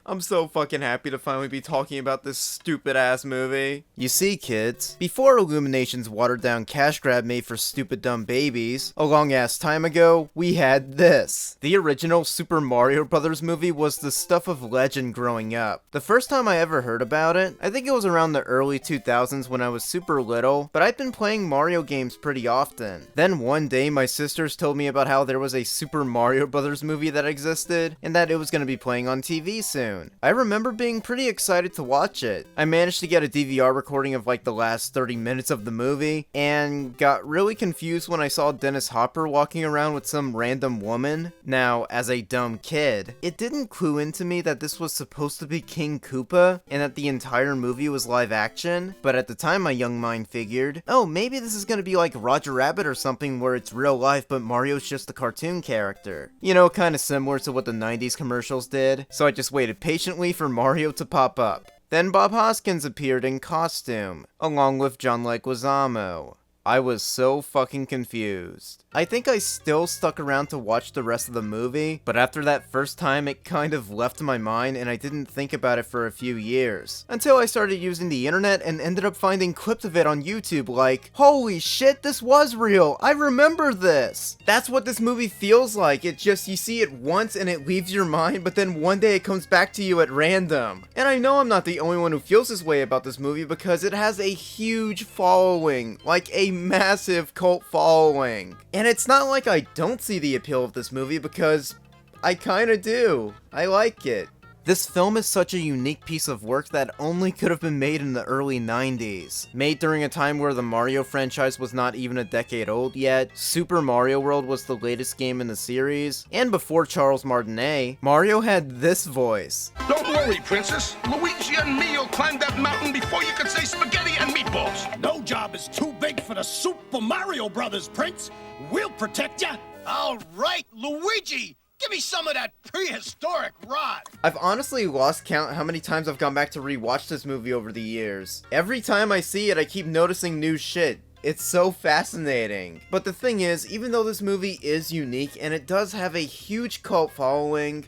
I'm so fucking happy to finally be talking about this stupid ass movie. You see, kids, before Illumination's watered down cash grab made for stupid dumb babies, a long ass time ago, we had this. The original Super Mario Bros. Movie was the stuff of legend growing up. The first time I ever heard about it, I think it was around the early 2000s when I was super little, but I'd been playing Mario games pretty often. Then one day my sisters told me about how there was a Super Mario Bros. Movie that existed, and that it was going to be playing on TV soon. I remember being pretty excited to watch it. I managed to get a DVR recording of like the last 30 minutes of the movie, and got really confused when I saw Dennis Hopper walking around with some random woman. Now, as a dumb kid, it didn't clue into me that this was supposed to be King Koopa, and that the entire movie was live action, but at the time my young mind figured, oh, maybe this is gonna be like Roger Rabbit or something where it's real life but Mario's just a cartoon character. You know, kinda similar to what the 90s commercials did, so I just waited patiently for Mario to pop up. Then Bob Hoskins appeared in costume, along with John Leguizamo. I was so fucking confused. I think I still stuck around to watch the rest of the movie, but after that first time it kind of left my mind and I didn't think about it for a few years. Until I started using the internet and ended up finding clips of it on YouTube like, holy shit, this was real! I remember this! That's what this movie feels like. It just, you see it once and it leaves your mind, but then one day it comes back to you at random. And I know I'm not the only one who feels this way about this movie because it has a huge following, like a massive cult following. And it's not like I don't see the appeal of this movie because I kinda do. I like it. This film is such a unique piece of work that only could have been made in the early 90s. Made during a time where the Mario franchise was not even a decade old yet, Super Mario World was the latest game in the series, and before Charles Martinet, Mario had this voice. Don't worry, Princess. Luigi and me will climb that mountain before you could say spaghetti and meatballs. No job is too big for the Super Mario Brothers, Prince. We'll protect ya. All right, Luigi. Give me some of that prehistoric rod! I've honestly lost count how many times I've gone back to rewatch this movie over the years. Every time I see it, I keep noticing new shit. It's so fascinating. But the thing is, even though this movie is unique and it does have a huge cult following,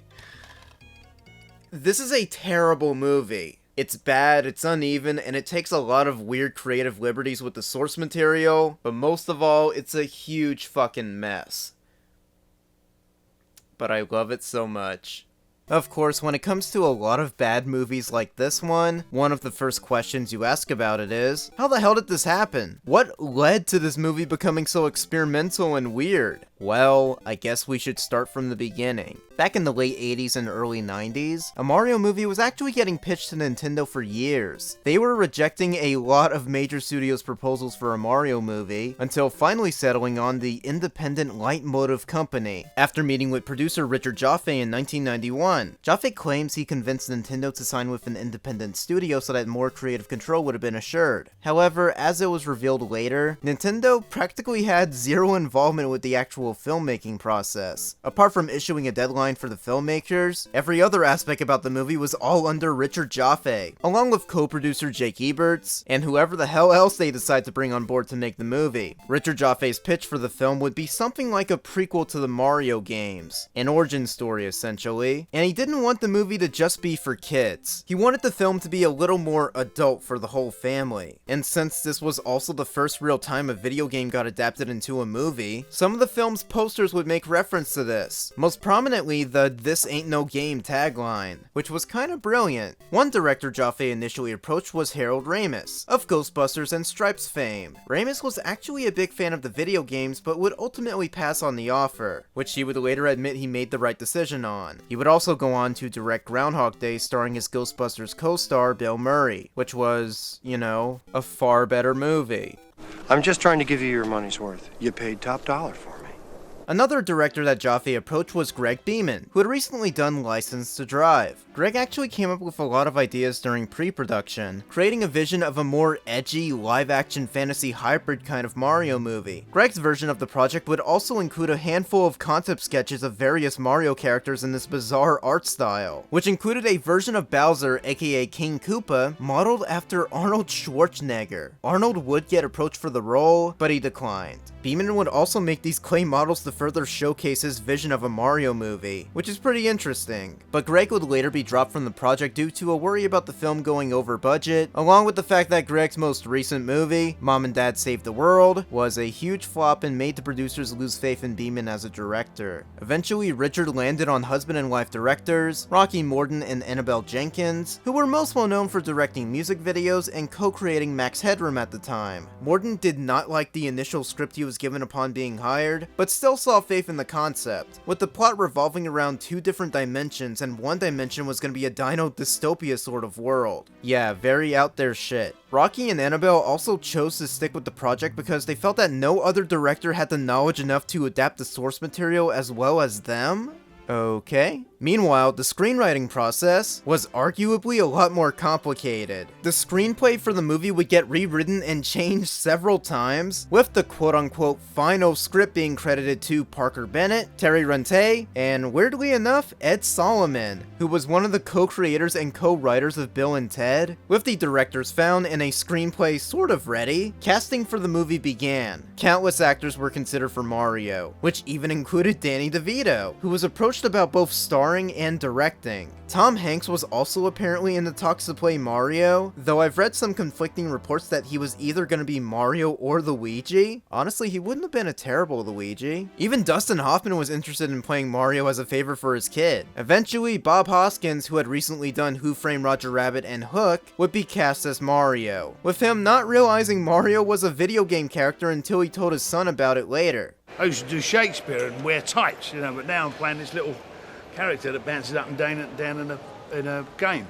this is a terrible movie. It's bad, it's uneven, and it takes a lot of weird creative liberties with the source material, but most of all, it's a huge fucking mess. But I love it so much. Of course, when it comes to a lot of bad movies like this one of the first questions you ask about it is, how the hell did this happen? What led to this movie becoming so experimental and weird? Well, I guess we should start from the beginning. Back in the late 80s and early 90s, a Mario movie was actually getting pitched to Nintendo for years. They were rejecting a lot of major studios' proposals for a Mario movie, until finally settling on the independent Leitmotiv company. After meeting with producer Richard Jaffe in 1991, Jaffe claims he convinced Nintendo to sign with an independent studio so that more creative control would have been assured. However, as it was revealed later, Nintendo practically had zero involvement with the actual filmmaking process. Apart from issuing a deadline for the filmmakers, every other aspect about the movie was all under Richard Jaffe, along with co-producer Jake Eberts, and whoever the hell else they decide to bring on board to make the movie. Richard Jaffe's pitch for the film would be something like a prequel to the Mario games, an origin story essentially, and he didn't want the movie to just be for kids. He wanted the film to be a little more adult for the whole family, and since this was also the first real time a video game got adapted into a movie, some of the film's posters would make reference to this, most prominently the "This Ain't No Game" tagline, which was kinda brilliant. One director Jaffe initially approached was Harold Ramis, of Ghostbusters and Stripes fame. Ramis was actually a big fan of the video games, but would ultimately pass on the offer, which he would later admit he made the right decision on. He would also go on to direct Groundhog Day starring his Ghostbusters co-star Bill Murray, which was, you know, a far better movie. I'm just trying to give you your money's worth. You paid top dollar for me. Another director that Jaffe approached was Greg Beeman, who had recently done License to Drive. Greg actually came up with a lot of ideas during pre-production, creating a vision of a more edgy, live-action fantasy hybrid kind of Mario movie. Greg's version of the project would also include a handful of concept sketches of various Mario characters in this bizarre art style, which included a version of Bowser, aka King Koopa, modeled after Arnold Schwarzenegger. Arnold would get approached for the role, but he declined. Beeman would also make these clay models to further showcase his vision of a Mario movie, which is pretty interesting. But Greg would later be dropped from the project due to a worry about the film going over budget, along with the fact that Greg's most recent movie, Mom and Dad Save the World, was a huge flop and made the producers lose faith in Beeman as a director. Eventually, Richard landed on husband and wife directors, Rocky Morden and Annabelle Jenkins, who were most well known for directing music videos and co-creating Max Headroom at the time. Morden did not like the initial script he was given upon being hired, but still saw faith in the concept, with the plot revolving around two different dimensions, and one dimension was going to be a dino dystopia sort of world. Yeah, very out there shit. Rocky and Annabelle also chose to stick with the project because they felt that no other director had the knowledge enough to adapt the source material as well as them? Okay. Meanwhile, the screenwriting process was arguably a lot more complicated. The screenplay for the movie would get rewritten and changed several times, with the quote-unquote final script being credited to Parker Bennett, Terry Runte, and weirdly enough, Ed Solomon, who was one of the co-creators and co-writers of Bill and Ted. With the directors found and a screenplay sort of ready, casting for the movie began. Countless actors were considered for Mario, which even included Danny DeVito, who was approached about both starring and directing. Tom Hanks was also apparently in the talks to play Mario, though I've read some conflicting reports that he was either going to be Mario or Luigi. Honestly, he wouldn't have been a terrible Luigi. Even Dustin Hoffman was interested in playing Mario as a favor for his kid. Eventually, Bob Hoskins, who had recently done Who Framed Roger Rabbit and Hook, would be cast as Mario, with him not realizing Mario was a video game character until he told his son about it later. I used to do Shakespeare and wear tights, but now I'm playing this little character that bounces up and down in a game.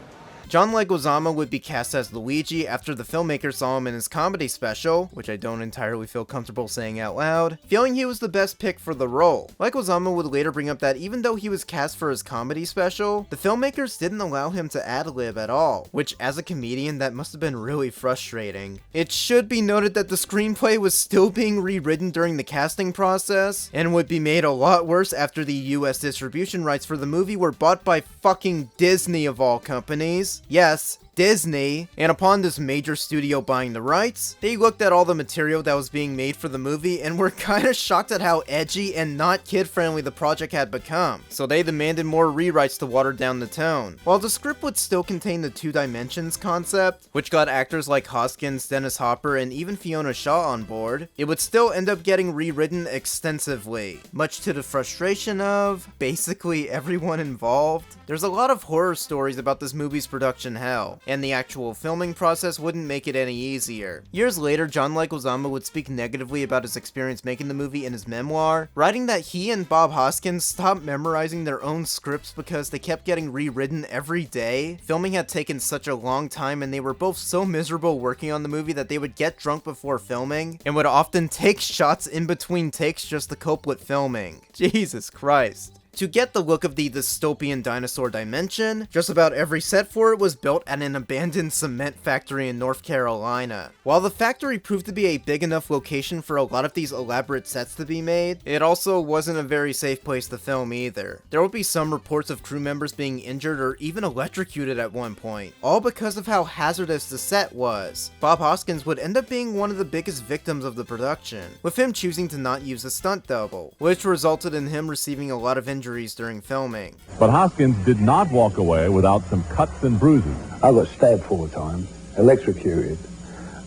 John Leguizamo would be cast as Luigi after the filmmaker saw him in his comedy special, which I don't entirely feel comfortable saying out loud, feeling he was the best pick for the role. Leguizamo would later bring up that even though he was cast for his comedy special, the filmmakers didn't allow him to ad-lib at all, which as a comedian that must have been really frustrating. It should be noted that the screenplay was still being rewritten during the casting process, and would be made a lot worse after the US distribution rights for the movie were bought by fucking Disney of all companies. Yes, Disney, and upon this major studio buying the rights, they looked at all the material that was being made for the movie and were kinda shocked at how edgy and not kid-friendly the project had become, so they demanded more rewrites to water down the tone. While the script would still contain the two dimensions concept, which got actors like Hoskins, Dennis Hopper, and even Fiona Shaw on board, it would still end up getting rewritten extensively, much to the frustration of basically everyone involved. There's a lot of horror stories about this movie's production hell, and the actual filming process wouldn't make it any easier. Years later, John Leguizamo would speak negatively about his experience making the movie in his memoir, writing that he and Bob Hoskins stopped memorizing their own scripts because they kept getting rewritten every day. Filming had taken such a long time and they were both so miserable working on the movie that they would get drunk before filming, and would often take shots in between takes just to cope with filming. Jesus Christ. To get the look of the dystopian dinosaur dimension, just about every set for it was built at an abandoned cement factory in North Carolina. While the factory proved to be a big enough location for a lot of these elaborate sets to be made, it also wasn't a very safe place to film either. There would be some reports of crew members being injured or even electrocuted at one point, all because of how hazardous the set was. Bob Hoskins would end up being one of the biggest victims of the production, with him choosing to not use a stunt double, which resulted in him receiving a lot of injuries during filming. But Hoskins did not walk away without some cuts and bruises. I got stabbed 4 times, electrocuted,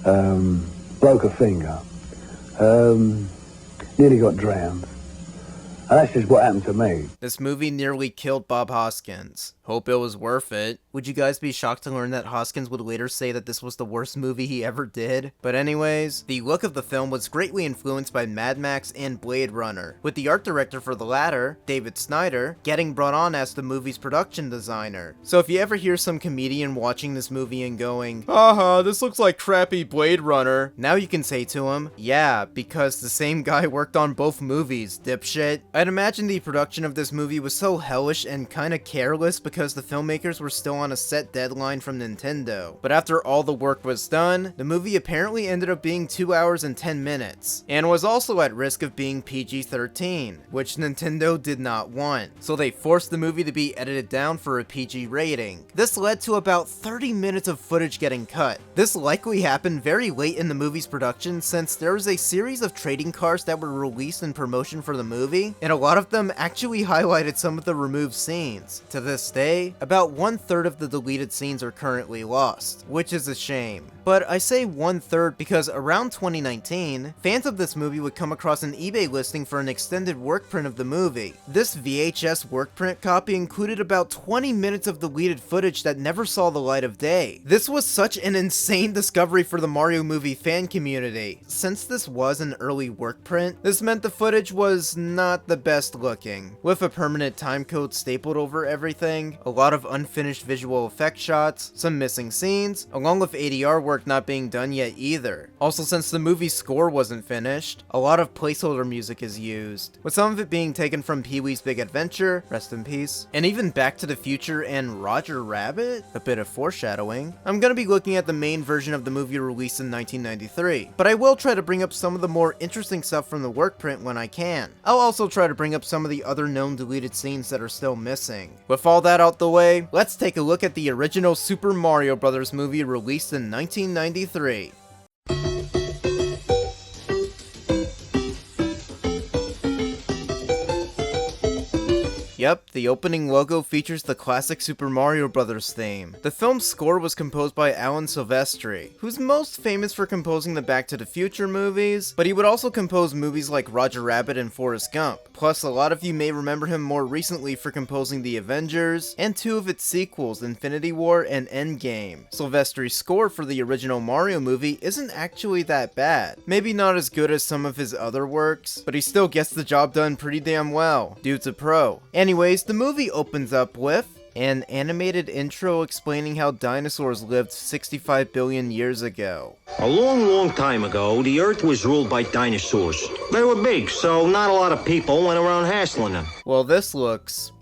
broke a finger, nearly got drowned. And that's just what happened to me. This movie nearly killed Bob Hoskins. Hope it was worth it. Would you guys be shocked to learn that Hoskins would later say that this was the worst movie he ever did? But anyways, the look of the film was greatly influenced by Mad Max and Blade Runner, with the art director for the latter, David Snyder, getting brought on as the movie's production designer. So if you ever hear some comedian watching this movie and going, "Haha, this looks like crappy Blade Runner," now you can say to him, yeah, because the same guy worked on both movies, dipshit. I'd imagine the production of this movie was so hellish and kinda careless because the filmmakers were still on a set deadline from Nintendo. But after all the work was done, the movie apparently ended up being 2 hours and 10 minutes, and was also at risk of being PG-13, which Nintendo did not want, so they forced the movie to be edited down for a PG rating. This led to about 30 minutes of footage getting cut. This likely happened very late in the movie's production since there was a series of trading cards that were released in promotion for the movie, and a lot of them actually highlighted some of the removed scenes. To this day, about 1/3 of the deleted scenes are currently lost, which is a shame. But I say 1/3 because around 2019, fans of this movie would come across an eBay listing for an extended work print of the movie. This VHS work print copy included about 20 minutes of deleted footage that never saw the light of day. This was such an insane discovery for the Mario movie fan community. Since this was an early work print, this meant the footage was not the best looking, with a permanent timecode stapled over everything, a lot of unfinished visual effect shots, some missing scenes, along with ADR work not being done yet either. Also, since the movie's score wasn't finished, a lot of placeholder music is used, with some of it being taken from Pee-wee's Big Adventure, rest in peace, and even Back to the Future and Roger Rabbit, a bit of foreshadowing. I'm gonna be looking at the main version of the movie released in 1993, but I will try to bring up some of the more interesting stuff from the work print when I can. I'll also try to bring up some of the other known deleted scenes that are still missing. With all that out the way, let's take a look at the original Super Mario Bros. Movie released in 1993. Yep, the opening logo features the classic Super Mario Bros. Theme. The film's score was composed by Alan Silvestri, who's most famous for composing the Back to the Future movies, but he would also compose movies like Roger Rabbit and Forrest Gump. Plus, a lot of you may remember him more recently for composing The Avengers, and 2 of its sequels, Infinity War and Endgame. Silvestri's score for the original Mario movie isn't actually that bad. Maybe not as good as some of his other works, but he still gets the job done pretty damn well. Dude's a pro. Anyways, the movie opens up with an animated intro explaining how dinosaurs lived 65 billion years ago. A long time ago, the Earth was ruled by dinosaurs. They were big, so not a lot of people went around hassling them. Well, this looks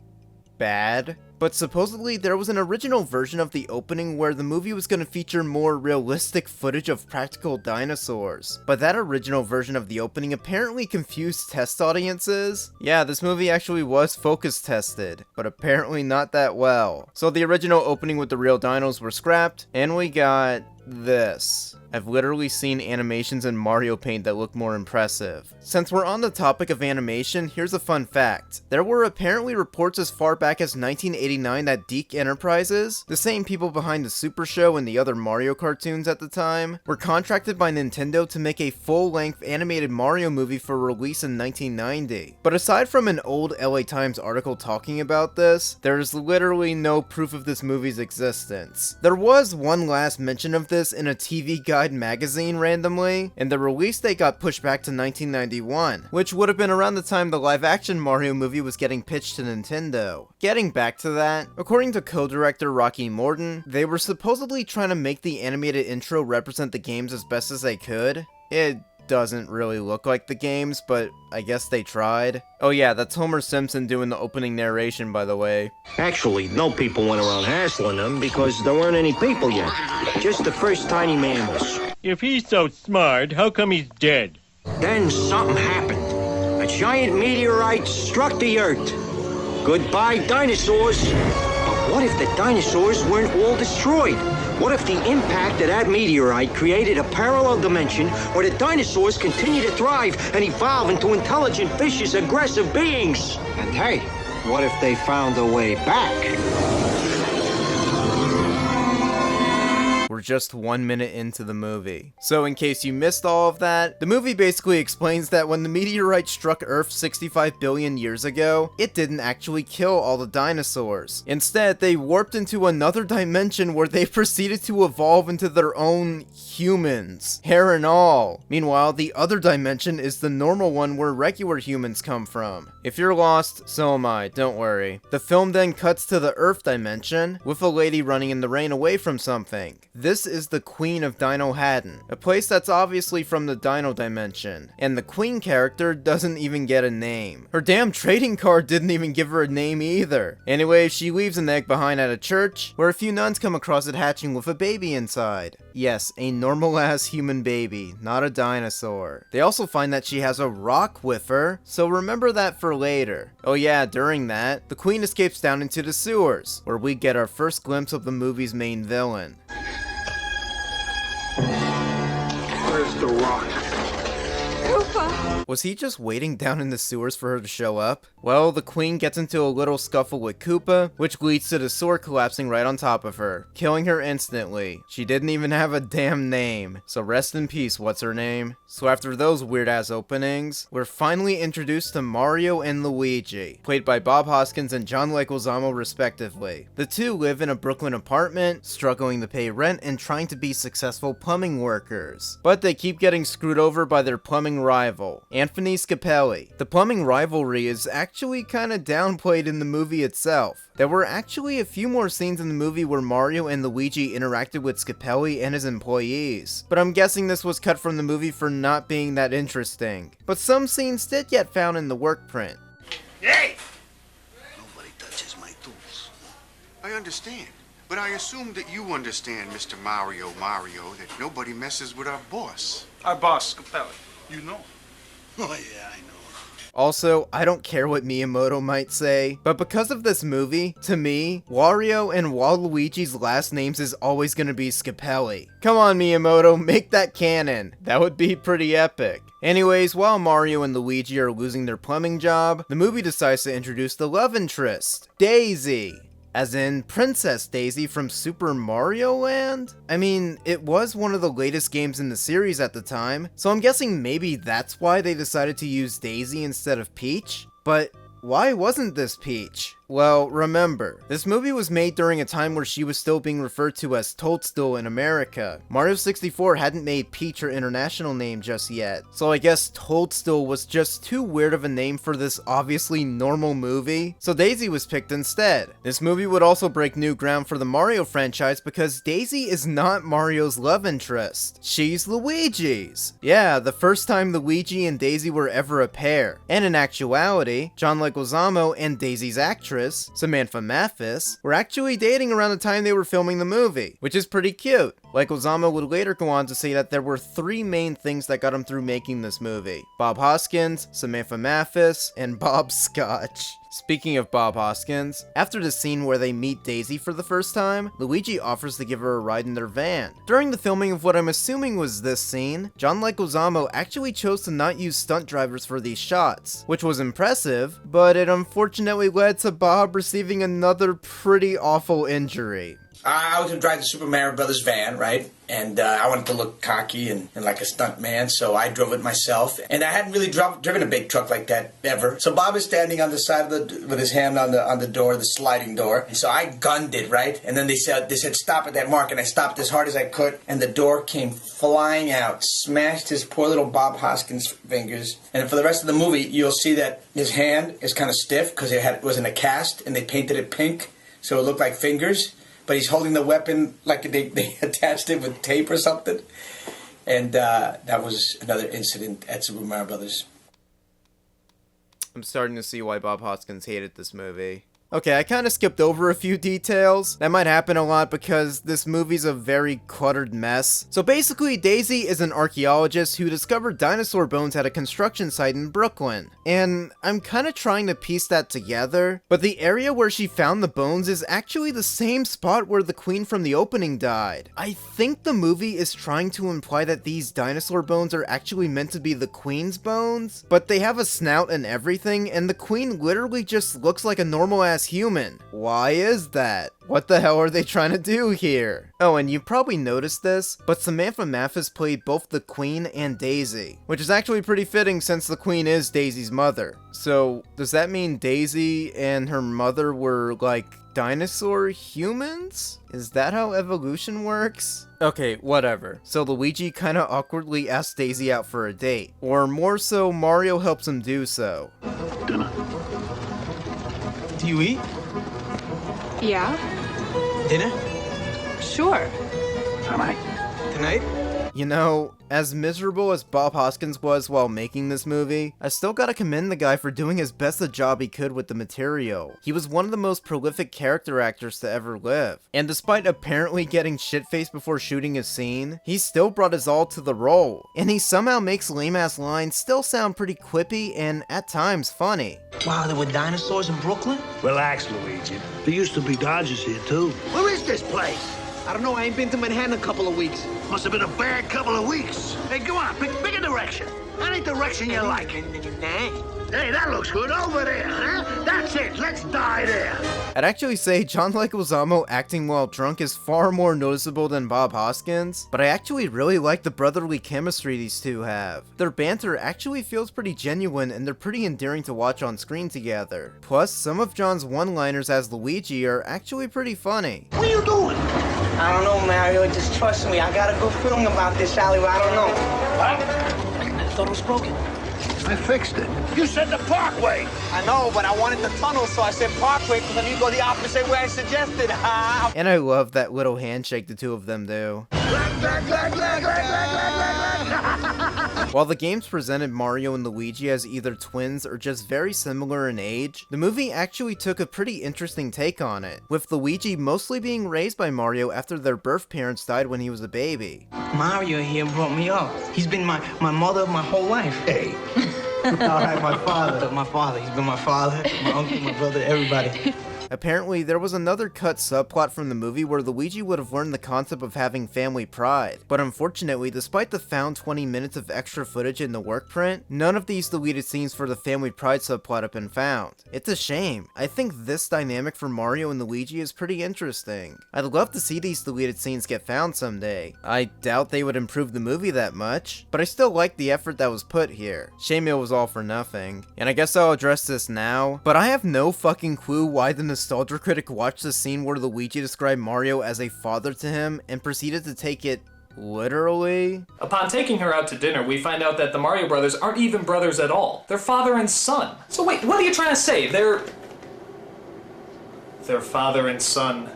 bad. But supposedly there was an original version of the opening where the movie was going to feature more realistic footage of practical dinosaurs. But that original version of the opening apparently confused test audiences. Yeah, this movie actually was focus tested, but apparently not that well. So the original opening with the real dinos were scrapped, and we got this. I've literally seen animations in Mario Paint that look more impressive. Since we're on the topic of animation, here's a fun fact. There were apparently reports as far back as 1989 that DiC Enterprises, the same people behind the Super Show and the other Mario cartoons at the time, were contracted by Nintendo to make a full-length animated Mario movie for release in 1990. But aside from an old LA Times article talking about this, there's literally no proof of this movie's existence. There was one last mention of this in a TV Guide magazine randomly, and the release date got pushed back to 1991, which would have been around the time the live-action Mario movie was getting pitched to Nintendo. Getting back to that, according to co-director Rocky Morton, they were supposedly trying to make the animated intro represent the games as best as they could. It doesn't really look like the games, but I guess they tried. Oh yeah, that's Homer Simpson doing the opening narration, by the way. Actually, no people went around hassling them because there weren't any people yet. Just the first tiny mammals. If he's so smart, how come he's dead? Then something happened. A giant meteorite struck the Earth. Goodbye, dinosaurs. But what if the dinosaurs weren't all destroyed? What if the impact of that meteorite created a parallel dimension where the dinosaurs continue to thrive and evolve into intelligent, vicious, aggressive beings? And hey, what if they found a way back? We're just 1 minute into the movie. So in case you missed all of that, the movie basically explains that when the meteorite struck Earth 65 billion years ago, it didn't actually kill all the dinosaurs. Instead, they warped into another dimension where they proceeded to evolve into their own humans, hair and all. Meanwhile, the other dimension is the normal one where regular humans come from. If you're lost, so am I, don't worry. The film then cuts to the Earth dimension, with a lady running in the rain away from something. This this is the Queen of Dino Haddon, a place that's obviously from the Dino Dimension, and the Queen character doesn't even get a name. Her damn trading card didn't even give her a name either. Anyway, she leaves an egg behind at a church, where a few nuns come across it hatching with a baby inside. Yes, a normal-ass human baby, not a dinosaur. They also find that she has a rock with her, so remember that for later. Oh yeah, during that, the Queen escapes down into the sewers, where we get our first glimpse of the movie's main villain. Where's the rock? Was he just waiting down in the sewers for her to show up? Well, the Queen gets into a little scuffle with Koopa, which leads to the sewer collapsing right on top of her, killing her instantly. She didn't even have a damn name, so rest in peace, what's her name? So after those weird-ass openings, we're finally introduced to Mario and Luigi, played by Bob Hoskins and John Leguizamo respectively. The two live in a Brooklyn apartment, struggling to pay rent and trying to be successful plumbing workers. But they keep getting screwed over by their plumbing rival, Anthony Scapelli. The plumbing rivalry is actually kinda downplayed in the movie itself. There were actually a few more scenes in the movie where Mario and Luigi interacted with Scapelli and his employees, but I'm guessing this was cut from the movie for not being that interesting. But some scenes did get found in the work print. Hey! Nobody touches my tools. I understand, but I assume that you understand, Mr. Mario, that nobody messes with our boss. Our boss, Capelli. You know. Oh yeah, I know. Also, I don't care what Miyamoto might say, but because of this movie, to me, Wario and Waluigi's last names is always gonna be Scapelli. Come on Miyamoto, make that canon. That would be pretty epic. Anyways, while Mario and Luigi are losing their plumbing job, the movie decides to introduce the love interest, Daisy. As in Princess Daisy from Super Mario Land? I mean, it was one of the latest games in the series at the time, so I'm guessing maybe that's why they decided to use Daisy instead of Peach? But why wasn't this Peach? Well, remember, this movie was made during a time where she was still being referred to as Toadstool in America. Mario 64 hadn't made Peach her international name just yet, so I guess Toadstool was just too weird of a name for this obviously normal movie, so Daisy was picked instead. This movie would also break new ground for the Mario franchise because Daisy is not Mario's love interest. She's Luigi's. Yeah, the first time Luigi and Daisy were ever a pair. And in actuality, John Leguizamo and Daisy's actress, Samantha Mathis, were actually dating around the time they were filming the movie, which is pretty cute. Leguizamo would later go on to say that there were three main things that got him through making this movie: Bob Hoskins, Samantha Mathis, and Bob Scotch. Speaking of Bob Hoskins, after the scene where they meet Daisy for the first time, Luigi offers to give her a ride in their van. During the filming of what I'm assuming was this scene, John Leguizamo actually chose to not use stunt drivers for these shots, which was impressive, but it unfortunately led to Bob receiving another pretty awful injury. I was going to drive the Super Mario Brothers van, right? And I wanted to look cocky and like a stunt man, so I drove it myself. And I hadn't really driven a big truck like that ever. So Bob is standing on the side of with his hand on the door, the sliding door. And so I gunned it, right? And then they said stop at that mark, and I stopped as hard as I could, and the door came flying out, smashed his poor little Bob Hoskins fingers. And for the rest of the movie, you'll see that his hand is kind of stiff because it was in a cast, and they painted it pink, so it looked like fingers. But he's holding the weapon like they attached it with tape or something. And that was another incident at Super Mario Brothers. I'm starting to see why Bob Hoskins hated this movie. Okay, I kind of skipped over a few details. That might happen a lot because this movie's a very cluttered mess. So basically, Daisy is an archaeologist who discovered dinosaur bones at a construction site in Brooklyn. And I'm kind of trying to piece that together, but the area where she found the bones is actually the same spot where the queen from the opening died. I think the movie is trying to imply that these dinosaur bones are actually meant to be the queen's bones, but they have a snout and everything, and the queen literally just looks like a normal-ass human. Why is that? What the hell are they trying to do here? Oh, and you probably noticed this, but Samantha Mathis played both the Queen and Daisy, which is actually pretty fitting since the Queen is Daisy's mother. So, does that mean Daisy and her mother were, like, dinosaur humans? Is that how evolution works? Okay, whatever. So Luigi kinda awkwardly asks Daisy out for a date, or more so, Mario helps him do so. Dinner. Do you eat? Yeah. Dinner? Sure. Tonight. Tonight? You know, as miserable as Bob Hoskins was while making this movie, I still gotta commend the guy for doing as best a job he could with the material. He was one of the most prolific character actors to ever live, and despite apparently getting shit-faced before shooting a scene, he still brought his all to the role, and he somehow makes lame-ass lines still sound pretty quippy and, at times, funny. Wow, there were dinosaurs in Brooklyn? Relax, Luigi. There used to be Dodgers here, too. Where is this place? I don't know, I ain't been to Manhattan in a couple of weeks. Must have been a bad couple of weeks. Hey, go on, pick a direction. Any direction you like. Hey, that looks good over there, huh? That's it, let's die there. I'd actually say John Leguizamo acting while drunk is far more noticeable than Bob Hoskins, but I actually really like the brotherly chemistry these two have. Their banter actually feels pretty genuine and they're pretty endearing to watch on screen together. Plus, some of John's one-liners as Luigi are actually pretty funny. What are you doing? I don't know, Mario, just trust me. I got a good feeling about this alleyway, I don't know. What? I thought it was broken. I fixed it. You said the Parkway. I know, but I wanted the tunnel, so I said Parkway, because then you go the opposite way I suggested. And I love that little handshake the two of them do. While the games presented Mario and Luigi as either twins or just very similar in age, the movie actually took a pretty interesting take on it, with Luigi mostly being raised by Mario after their birth parents died when he was a baby. Mario here brought me up. He's been my mother my whole life. Hey. All right, my father. My father. He's been my father, my uncle, my brother, everybody. Apparently, there was another cut subplot from the movie where Luigi would have learned the concept of having family pride, but unfortunately, despite the found 20 minutes of extra footage in the work print, none of these deleted scenes for the family pride subplot have been found. It's a shame. I think this dynamic for Mario and Luigi is pretty interesting. I'd love to see these deleted scenes get found someday. I doubt they would improve the movie that much, but I still like the effort that was put here. Shame it was all for nothing. And I guess I'll address this now, but I have no fucking clue why the Nostalgia Critic watched the scene where Luigi described Mario as a father to him and proceeded to take it literally. Upon taking her out to dinner, we find out that the Mario brothers aren't even brothers at all. They're father and son. So wait, what are you trying to say? They're father and son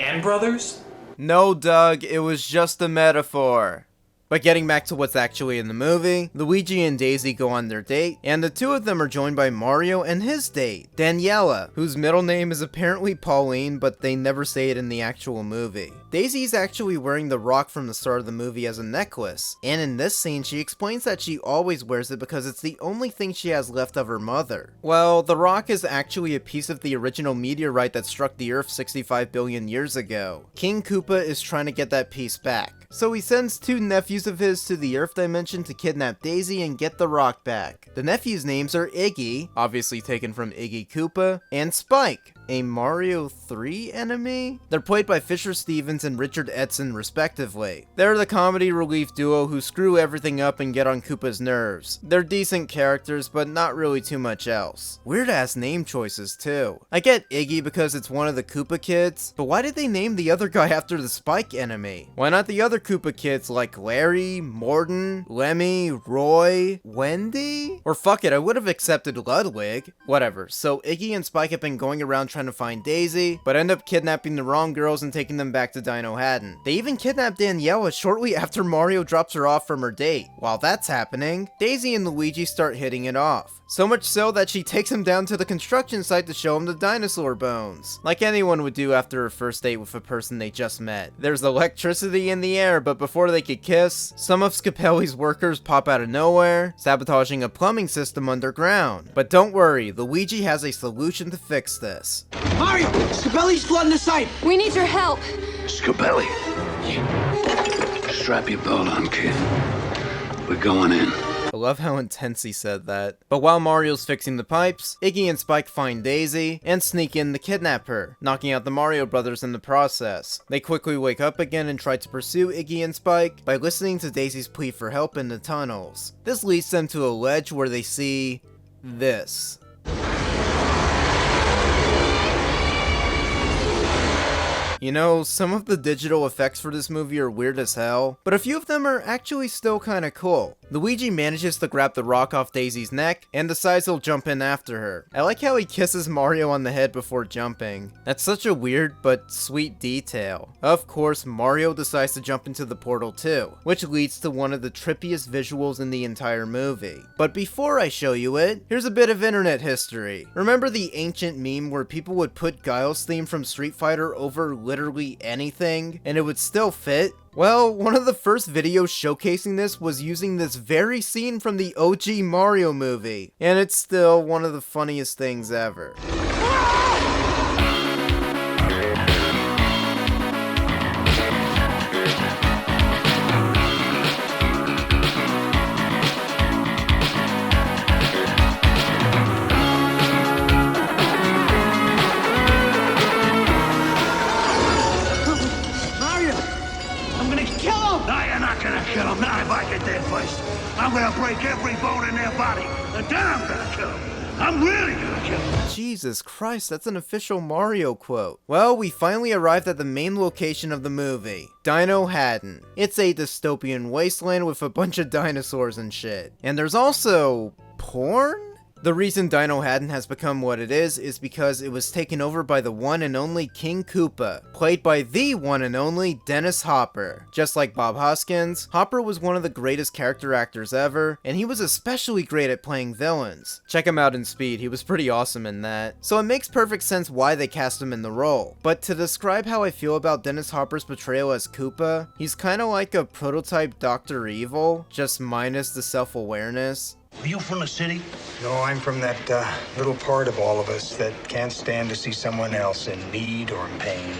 and brothers? No, Doug, it was just a metaphor. But getting back to what's actually in the movie, Luigi and Daisy go on their date, and the two of them are joined by Mario and his date, Daniela, whose middle name is apparently Pauline, but they never say it in the actual movie. Daisy's actually wearing the rock from the start of the movie as a necklace, and in this scene she explains that she always wears it because it's the only thing she has left of her mother. Well, the rock is actually a piece of the original meteorite that struck the Earth 65 billion years ago. King Koopa is trying to get that piece back. So he sends two nephews of his to the Earth dimension to kidnap Daisy and get the rock back. The nephews' names are Iggy, obviously taken from Iggy Koopa, and Spike, a Mario 3 enemy? They're played by Fisher Stevens and Richard Edson respectively. They're the comedy relief duo who screw everything up and get on Koopa's nerves. They're decent characters, but not really too much else. Weird ass name choices too. I get Iggy because it's one of the Koopa kids, but why did they name the other guy after the Spike enemy? Why not the other Koopa kids like Larry, Morden, Lemmy, Roy, Wendy? Or fuck it, I would have accepted Ludwig. Whatever, so Iggy and Spike have been going around trying to find Daisy, but end up kidnapping the wrong girls and taking them back to Dino Haddon. They even kidnapped Daniela shortly after Mario drops her off from her date. While that's happening, Daisy and Luigi start hitting it off. So much so that she takes him down to the construction site to show him the dinosaur bones. Like anyone would do after a first date with a person they just met. There's electricity in the air, but before they could kiss, some of Scapelli's workers pop out of nowhere, sabotaging a plumbing system underground. But don't worry, Luigi has a solution to fix this. Mario! Scapelli's flooding the site! We need your help. Scapelli. Strap your belt on, kid. We're going in. I love how intense he said that. But while Mario's fixing the pipes, Iggy and Spike find Daisy and sneak in to kidnap her, knocking out the Mario brothers in the process. They quickly wake up again and try to pursue Iggy and Spike by listening to Daisy's plea for help in the tunnels. This leads them to a ledge where they see this. You know, some of the digital effects for this movie are weird as hell, but a few of them are actually still kinda cool. Luigi manages to grab the rock off Daisy's neck, and decides he'll jump in after her. I like how he kisses Mario on the head before jumping. That's such a weird but sweet detail. Of course, Mario decides to jump into the portal too, which leads to one of the trippiest visuals in the entire movie. But before I show you it, here's a bit of internet history. Remember the ancient meme where people would put Guile's theme from Street Fighter over literally anything, and it would still fit? Well, one of the first videos showcasing this was using this very scene from the OG Mario movie, and it's still one of the funniest things ever. Kill them. Not if I get there first. I'm gonna break every bone in their body, and then I'm gonna kill them. I'm really gonna kill them. Jesus Christ, that's an official Mario quote. Well, we finally arrived at the main location of the movie, Dino Haddon. It's a dystopian wasteland with a bunch of dinosaurs and shit. And there's also porn? The reason Dino Haddon has become what it is because it was taken over by the one and only King Koopa, played by the one and only Dennis Hopper. Just like Bob Hoskins, Hopper was one of the greatest character actors ever, and he was especially great at playing villains. Check him out in Speed, he was pretty awesome in that. So it makes perfect sense why they cast him in the role. But to describe how I feel about Dennis Hopper's portrayal as Koopa, he's kinda like a prototype Dr. Evil, just minus the self-awareness. Are you from the city? No, I'm from that little part of all of us that can't stand to see someone else in need or in pain.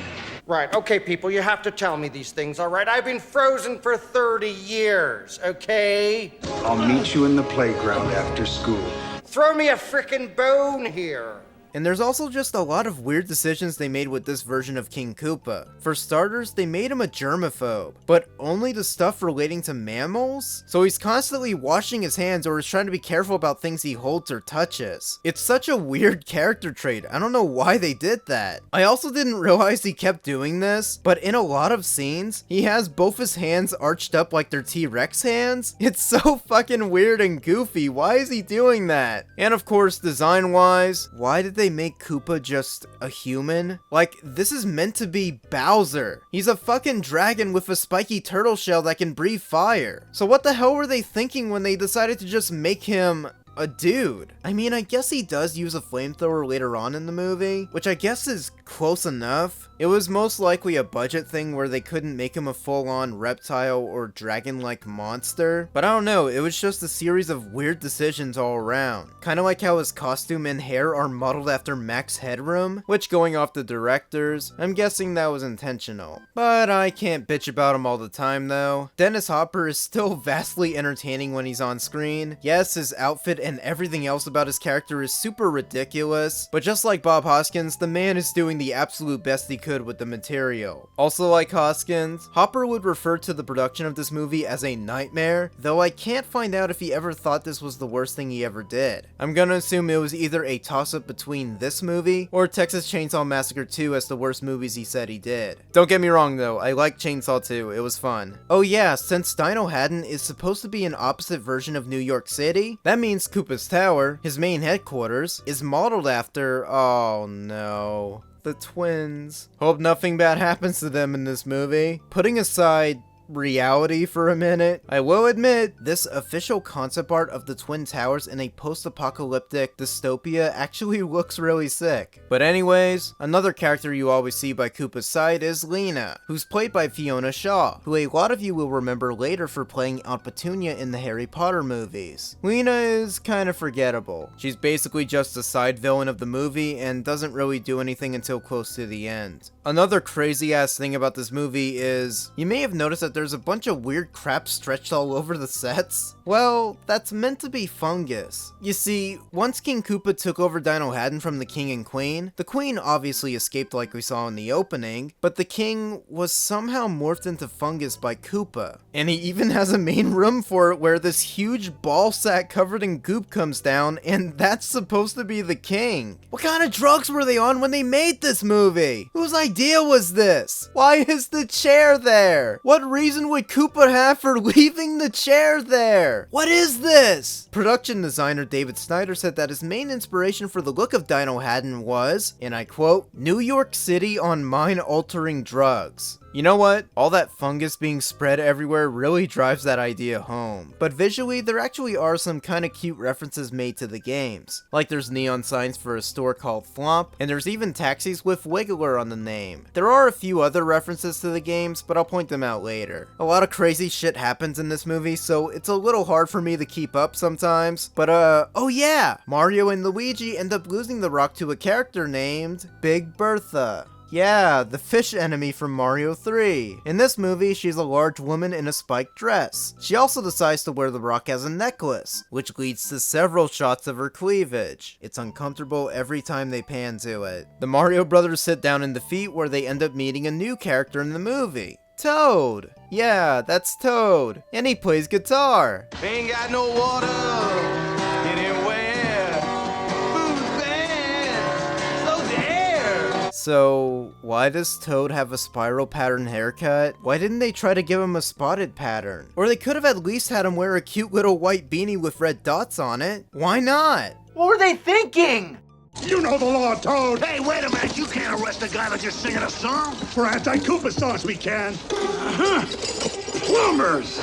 Right, okay, people, you have to tell me these things, all right? I've been frozen for 30 years, okay? I'll meet you in the playground after school. Throw me a frickin' bone here. And there's also just a lot of weird decisions they made with this version of King Koopa. For starters, they made him a germaphobe, but only the stuff relating to mammals? So he's constantly washing his hands or is trying to be careful about things he holds or touches. It's such a weird character trait, I don't know why they did that. I also didn't realize he kept doing this, but in a lot of scenes, he has both his hands arched up like they're T-Rex hands. It's so fucking weird and goofy, why is he doing that? And of course, design-wise, why did they make Koopa just a human? Like, this is meant to be Bowser. He's a fucking dragon with a spiky turtle shell that can breathe fire. So what the hell were they thinking when they decided to just make him a dude? I mean, I guess he does use a flamethrower later on in the movie, which I guess is close enough. It was most likely a budget thing where they couldn't make him a full-on reptile or dragon-like monster, but I don't know, it was just a series of weird decisions all around. Kinda like how his costume and hair are modeled after Max Headroom, which, going off the directors, I'm guessing that was intentional. But I can't bitch about him all the time though. Dennis Hopper is still vastly entertaining when he's on screen. Yes, his outfit and everything else about his character is super ridiculous, but just like Bob Hoskins, the man is doing the absolute best he could with the material. Also like Hoskins, Hopper would refer to the production of this movie as a nightmare, though I can't find out if he ever thought this was the worst thing he ever did. I'm gonna assume it was either a toss-up between this movie or Texas Chainsaw Massacre 2 as the worst movies he said he did. Don't get me wrong though, I like Chainsaw 2, it was fun. Oh yeah, since Dino Haddon is supposed to be an opposite version of New York City, that means Koopa's Tower, his main headquarters, is modeled after, oh no, the twins. Hope nothing bad happens to them in this movie. Putting aside reality for a minute, I will admit, this official concept art of the Twin Towers in a post-apocalyptic dystopia actually looks really sick. But anyways, another character you always see by Koopa's side is Lena, who's played by Fiona Shaw, who a lot of you will remember later for playing Aunt Petunia in the Harry Potter movies. Lena is kinda forgettable. She's basically just a side villain of the movie and doesn't really do anything until close to the end. Another crazy ass thing about this movie is, you may have noticed that there's a bunch of weird crap stretched all over the sets? Well, that's meant to be fungus. You see, once King Koopa took over Dino Haddon from the King and Queen, the Queen obviously escaped like we saw in the opening, but the King was somehow morphed into fungus by Koopa. And he even has a main room for it where this huge ball sack covered in goop comes down, and that's supposed to be the King. What kind of drugs were they on when they made this movie? Whose idea was this? Why is the chair there? What reason would Koopa have for leaving the chair there? What is this? Production designer David Snyder said that his main inspiration for the look of Dino Haddon was, and I quote, New York City on mind-altering drugs. You know what? All that fungus being spread everywhere really drives that idea home. But visually, there actually are some kinda cute references made to the games. Like there's neon signs for a store called Flomp, and there's even taxis with Wiggler on the name. There are a few other references to the games, but I'll point them out later. A lot of crazy shit happens in this movie, so it's a little hard for me to keep up sometimes. But oh yeah! Mario and Luigi end up losing the rock to a character named Big Bertha. Yeah, the fish enemy from Mario 3. In this movie, she's a large woman in a spiked dress. She also decides to wear the rock as a necklace, which leads to several shots of her cleavage. It's uncomfortable every time they pan to it. The Mario brothers sit down in defeat where they end up meeting a new character in the movie. Toad! Yeah, that's Toad. And he plays guitar. Ain't got no water anywhere. Food's bad. So's the air. So, why does Toad have a spiral pattern haircut? Why didn't they try to give him a spotted pattern? Or they could have at least had him wear a cute little white beanie with red dots on it. Why not? What were they thinking? You know the law, Toad. Hey, wait a minute. You can't arrest a guy that's just singing a song. For anti-Koopa songs, we can. Plumbers.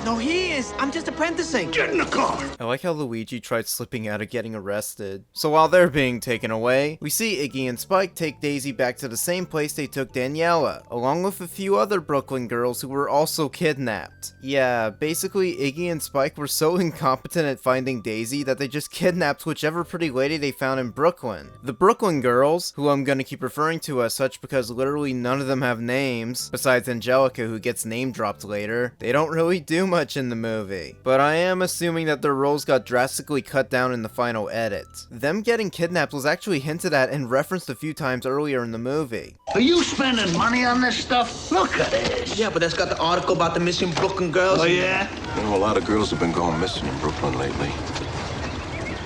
No, he is. I'm just apprenticing. Get in the car. I like how Luigi tried slipping out of getting arrested. So while they're being taken away, we see Iggy and Spike take Daisy back to the same place they took Daniela, along with a few other Brooklyn girls who were also kidnapped. Yeah, basically Iggy and Spike were so incompetent at finding Daisy that they just kidnapped whichever pretty lady they found in Brooklyn. The Brooklyn girls, who I'm gonna keep referring to as such because literally none of them have names, besides Angelica who gets name dropped later, they don't really do much in the movie. But I am assuming that their roles got drastically cut down in the final edit. Them getting kidnapped was actually hinted at and referenced a few times earlier in the movie. Are you spending money on this stuff? Look at this. Yeah, but that's got the article about the missing Brooklyn girls. Oh, yeah? You know, a lot of girls have been going missing in Brooklyn lately.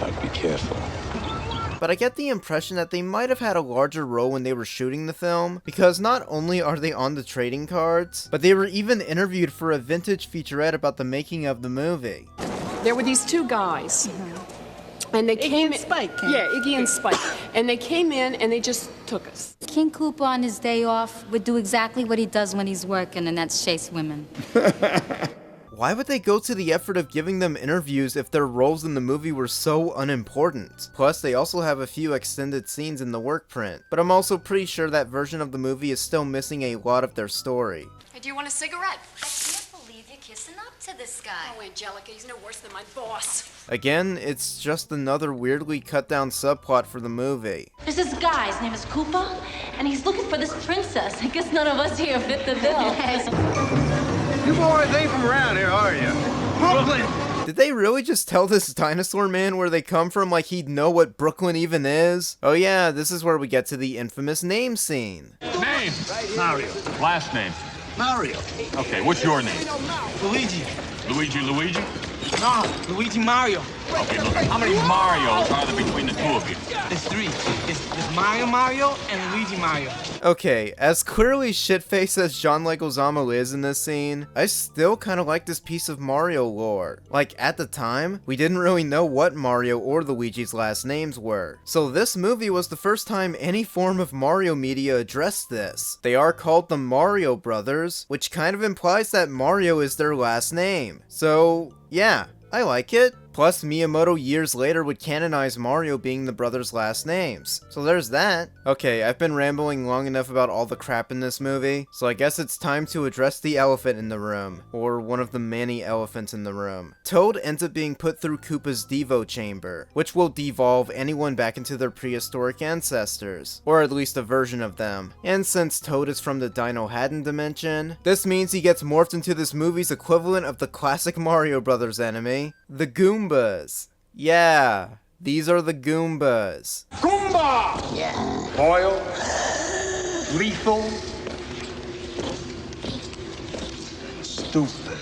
I'd be careful. But I get the impression that they might have had a larger role when they were shooting the film, because not only are they on the trading cards, but they were even interviewed for a vintage featurette about the making of the movie. There were these two guys, and they came in. Spike. Yeah, Iggy and Spike. And they came in and they just took us. King Koopa on his day off would do exactly what he does when he's working, and that's chase women. Why would they go to the effort of giving them interviews if their roles in the movie were so unimportant? Plus, they also have a few extended scenes in the work print, but I'm also pretty sure that version of the movie is still missing a lot of their story. Hey, do you want a cigarette? I can't believe you're kissing up to this guy. Oh, Angelica, he's no worse than my boss. Again, it's just another weirdly cut down subplot for the movie. There's this guy, his name is Koopa, and he's looking for this princess. I guess none of us here fit the bill. You boys ain't from around here, are you? Brooklyn! Did they really just tell this dinosaur man where they come from like he'd know what Brooklyn even is? Oh yeah, this is where we get to the infamous name scene. Name? Mario. Last name? Mario. Okay, what's your name? Luigi. Luigi? No, Luigi Mario. Okay, look, how many Marios are there between the two of you? There's three. There's Mario and Luigi Mario. Okay, as clearly shit-faced as John Leguizamo is in this scene, I still kind of like this piece of Mario lore. Like, at the time, we didn't really know what Mario or Luigi's last names were. So this movie was the first time any form of Mario media addressed this. They are called the Mario Brothers, which kind of implies that Mario is their last name. So, yeah, I like it. Plus, Miyamoto years later would canonize Mario being the brothers' last names. So there's that. Okay, I've been rambling long enough about all the crap in this movie, so I guess it's time to address the elephant in the room, or one of the many elephants in the room. Toad ends up being put through Koopa's Devo chamber, which will devolve anyone back into their prehistoric ancestors, or at least a version of them. And since Toad is from the Dino Haddon dimension, this means he gets morphed into this movie's equivalent of the classic Mario Brothers enemy, the Goombas. Yeah, these are the Goombas. Goomba! Yeah. Loyal, lethal, stupid.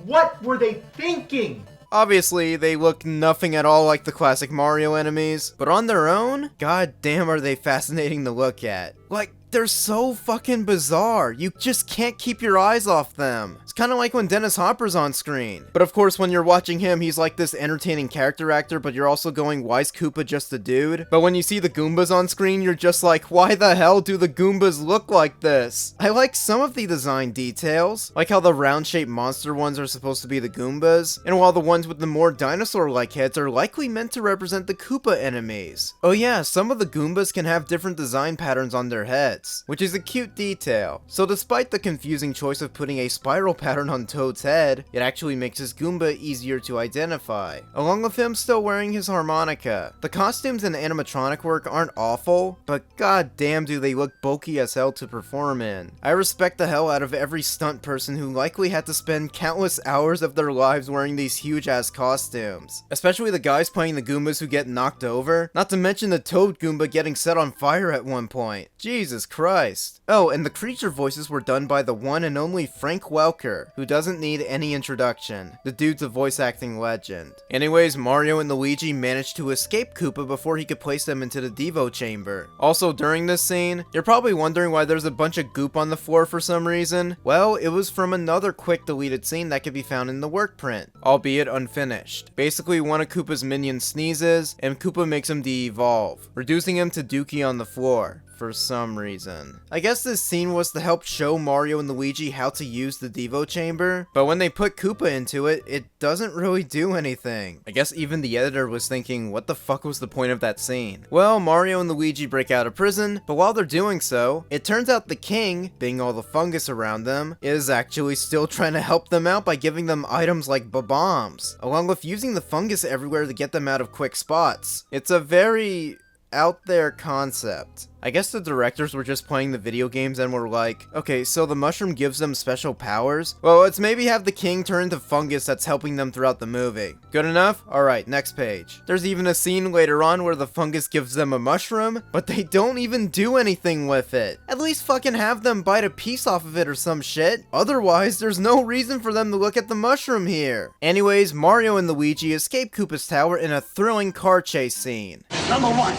What were they thinking? Obviously, they look nothing at all like the classic Mario enemies, but on their own, god damn are they fascinating to look at. Like, they're so fucking bizarre. You just can't keep your eyes off them. It's kind of like when Dennis Hopper's on screen. But of course, when you're watching him, he's like this entertaining character actor, but you're also going, why is Koopa just a dude? But when you see the Goombas on screen, you're just like, why the hell do the Goombas look like this? I like some of the design details, like how the round-shaped monster ones are supposed to be the Goombas, and while the ones with the more dinosaur-like heads are likely meant to represent the Koopa enemies. Oh yeah, some of the Goombas can have different design patterns on their heads, which is a cute detail. So despite the confusing choice of putting a spiral pattern on Toad's head, it actually makes his Goomba easier to identify, along with him still wearing his harmonica. The costumes and animatronic work aren't awful, but god damn do they look bulky as hell to perform in. I respect the hell out of every stunt person who likely had to spend countless hours of their lives wearing these huge ass costumes. Especially the guys playing the Goombas who get knocked over, not to mention the Toad Goomba getting set on fire at one point. Jesus Christ. Oh, and the creature voices were done by the one and only Frank Welker, who doesn't need any introduction. The dude's a voice acting legend. Anyways, Mario and Luigi managed to escape Koopa before he could place them into the Devo chamber. Also, during this scene, you're probably wondering why there's a bunch of goop on the floor for some reason. Well, it was from another quick deleted scene that could be found in the work print, albeit unfinished. Basically, one of Koopa's minions sneezes, and Koopa makes him de-evolve, reducing him to Dookie on the floor. For some reason. I guess this scene was to help show Mario and Luigi how to use the Devo chamber, but when they put Koopa into it, it doesn't really do anything. I guess even the editor was thinking, what the fuck was the point of that scene? Well, Mario and Luigi break out of prison, but while they're doing so, it turns out the king, being all the fungus around them, is actually still trying to help them out by giving them items like bombs, along with using the fungus everywhere to get them out of quick spots. It's a very out there concept. I guess the directors were just playing the video games and were like, okay, so the mushroom gives them special powers? Well, let's maybe have the king turn into fungus that's helping them throughout the movie. Good enough? Alright, next page. There's even a scene later on where the fungus gives them a mushroom, but they don't even do anything with it. At least fucking have them bite a piece off of it or some shit. Otherwise, there's no reason for them to look at the mushroom here. Anyways, Mario and Luigi escape Koopa's tower in a thrilling car chase scene. Number one,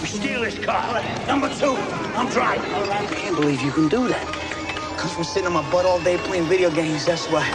we steal this car. Number two, I'm driving. I can't believe you can do that. Comes from sitting on my butt all day playing video games, that's why.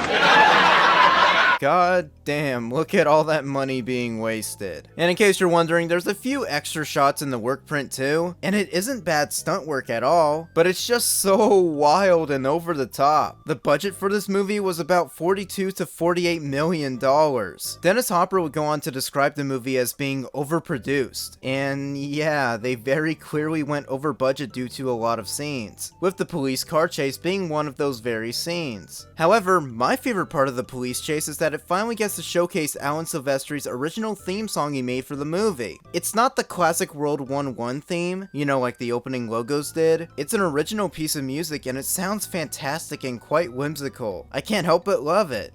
God damn, look at all that money being wasted. And in case you're wondering, there's a few extra shots in the work print too, and it isn't bad stunt work at all, but it's just so wild and over the top. The budget for this movie was about $42 to $48 million. Dennis Hopper would go on to describe the movie as being overproduced, and yeah, they very clearly went over budget due to a lot of scenes, with the police car chase being one of those very scenes. However, my favorite part of the police chase is that it finally gets to showcase Alan Silvestri's original theme song he made for the movie. It's not the classic World 1-1 theme, you know, like the opening logos did. It's an original piece of music and it sounds fantastic and quite whimsical. I can't help but love it.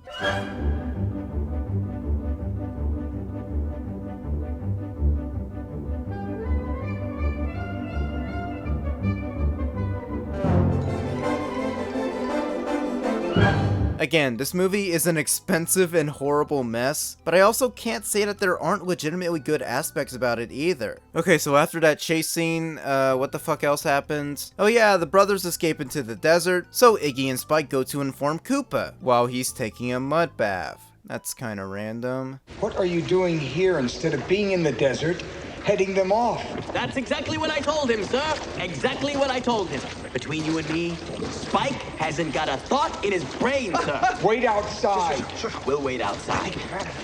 Again, this movie is an expensive and horrible mess, but I also can't say that there aren't legitimately good aspects about it either. Okay, so after that chase scene, what the fuck else happens? Oh yeah, the brothers escape into the desert, so Iggy and Spike go to inform Koopa, while he's taking a mud bath. That's kinda random. What are you doing here instead of being in the desert heading them off. That's exactly what I told him, sir. Exactly what I told him. Between you and me, Spike hasn't got a thought in his brain, sir. Wait outside. We'll wait outside.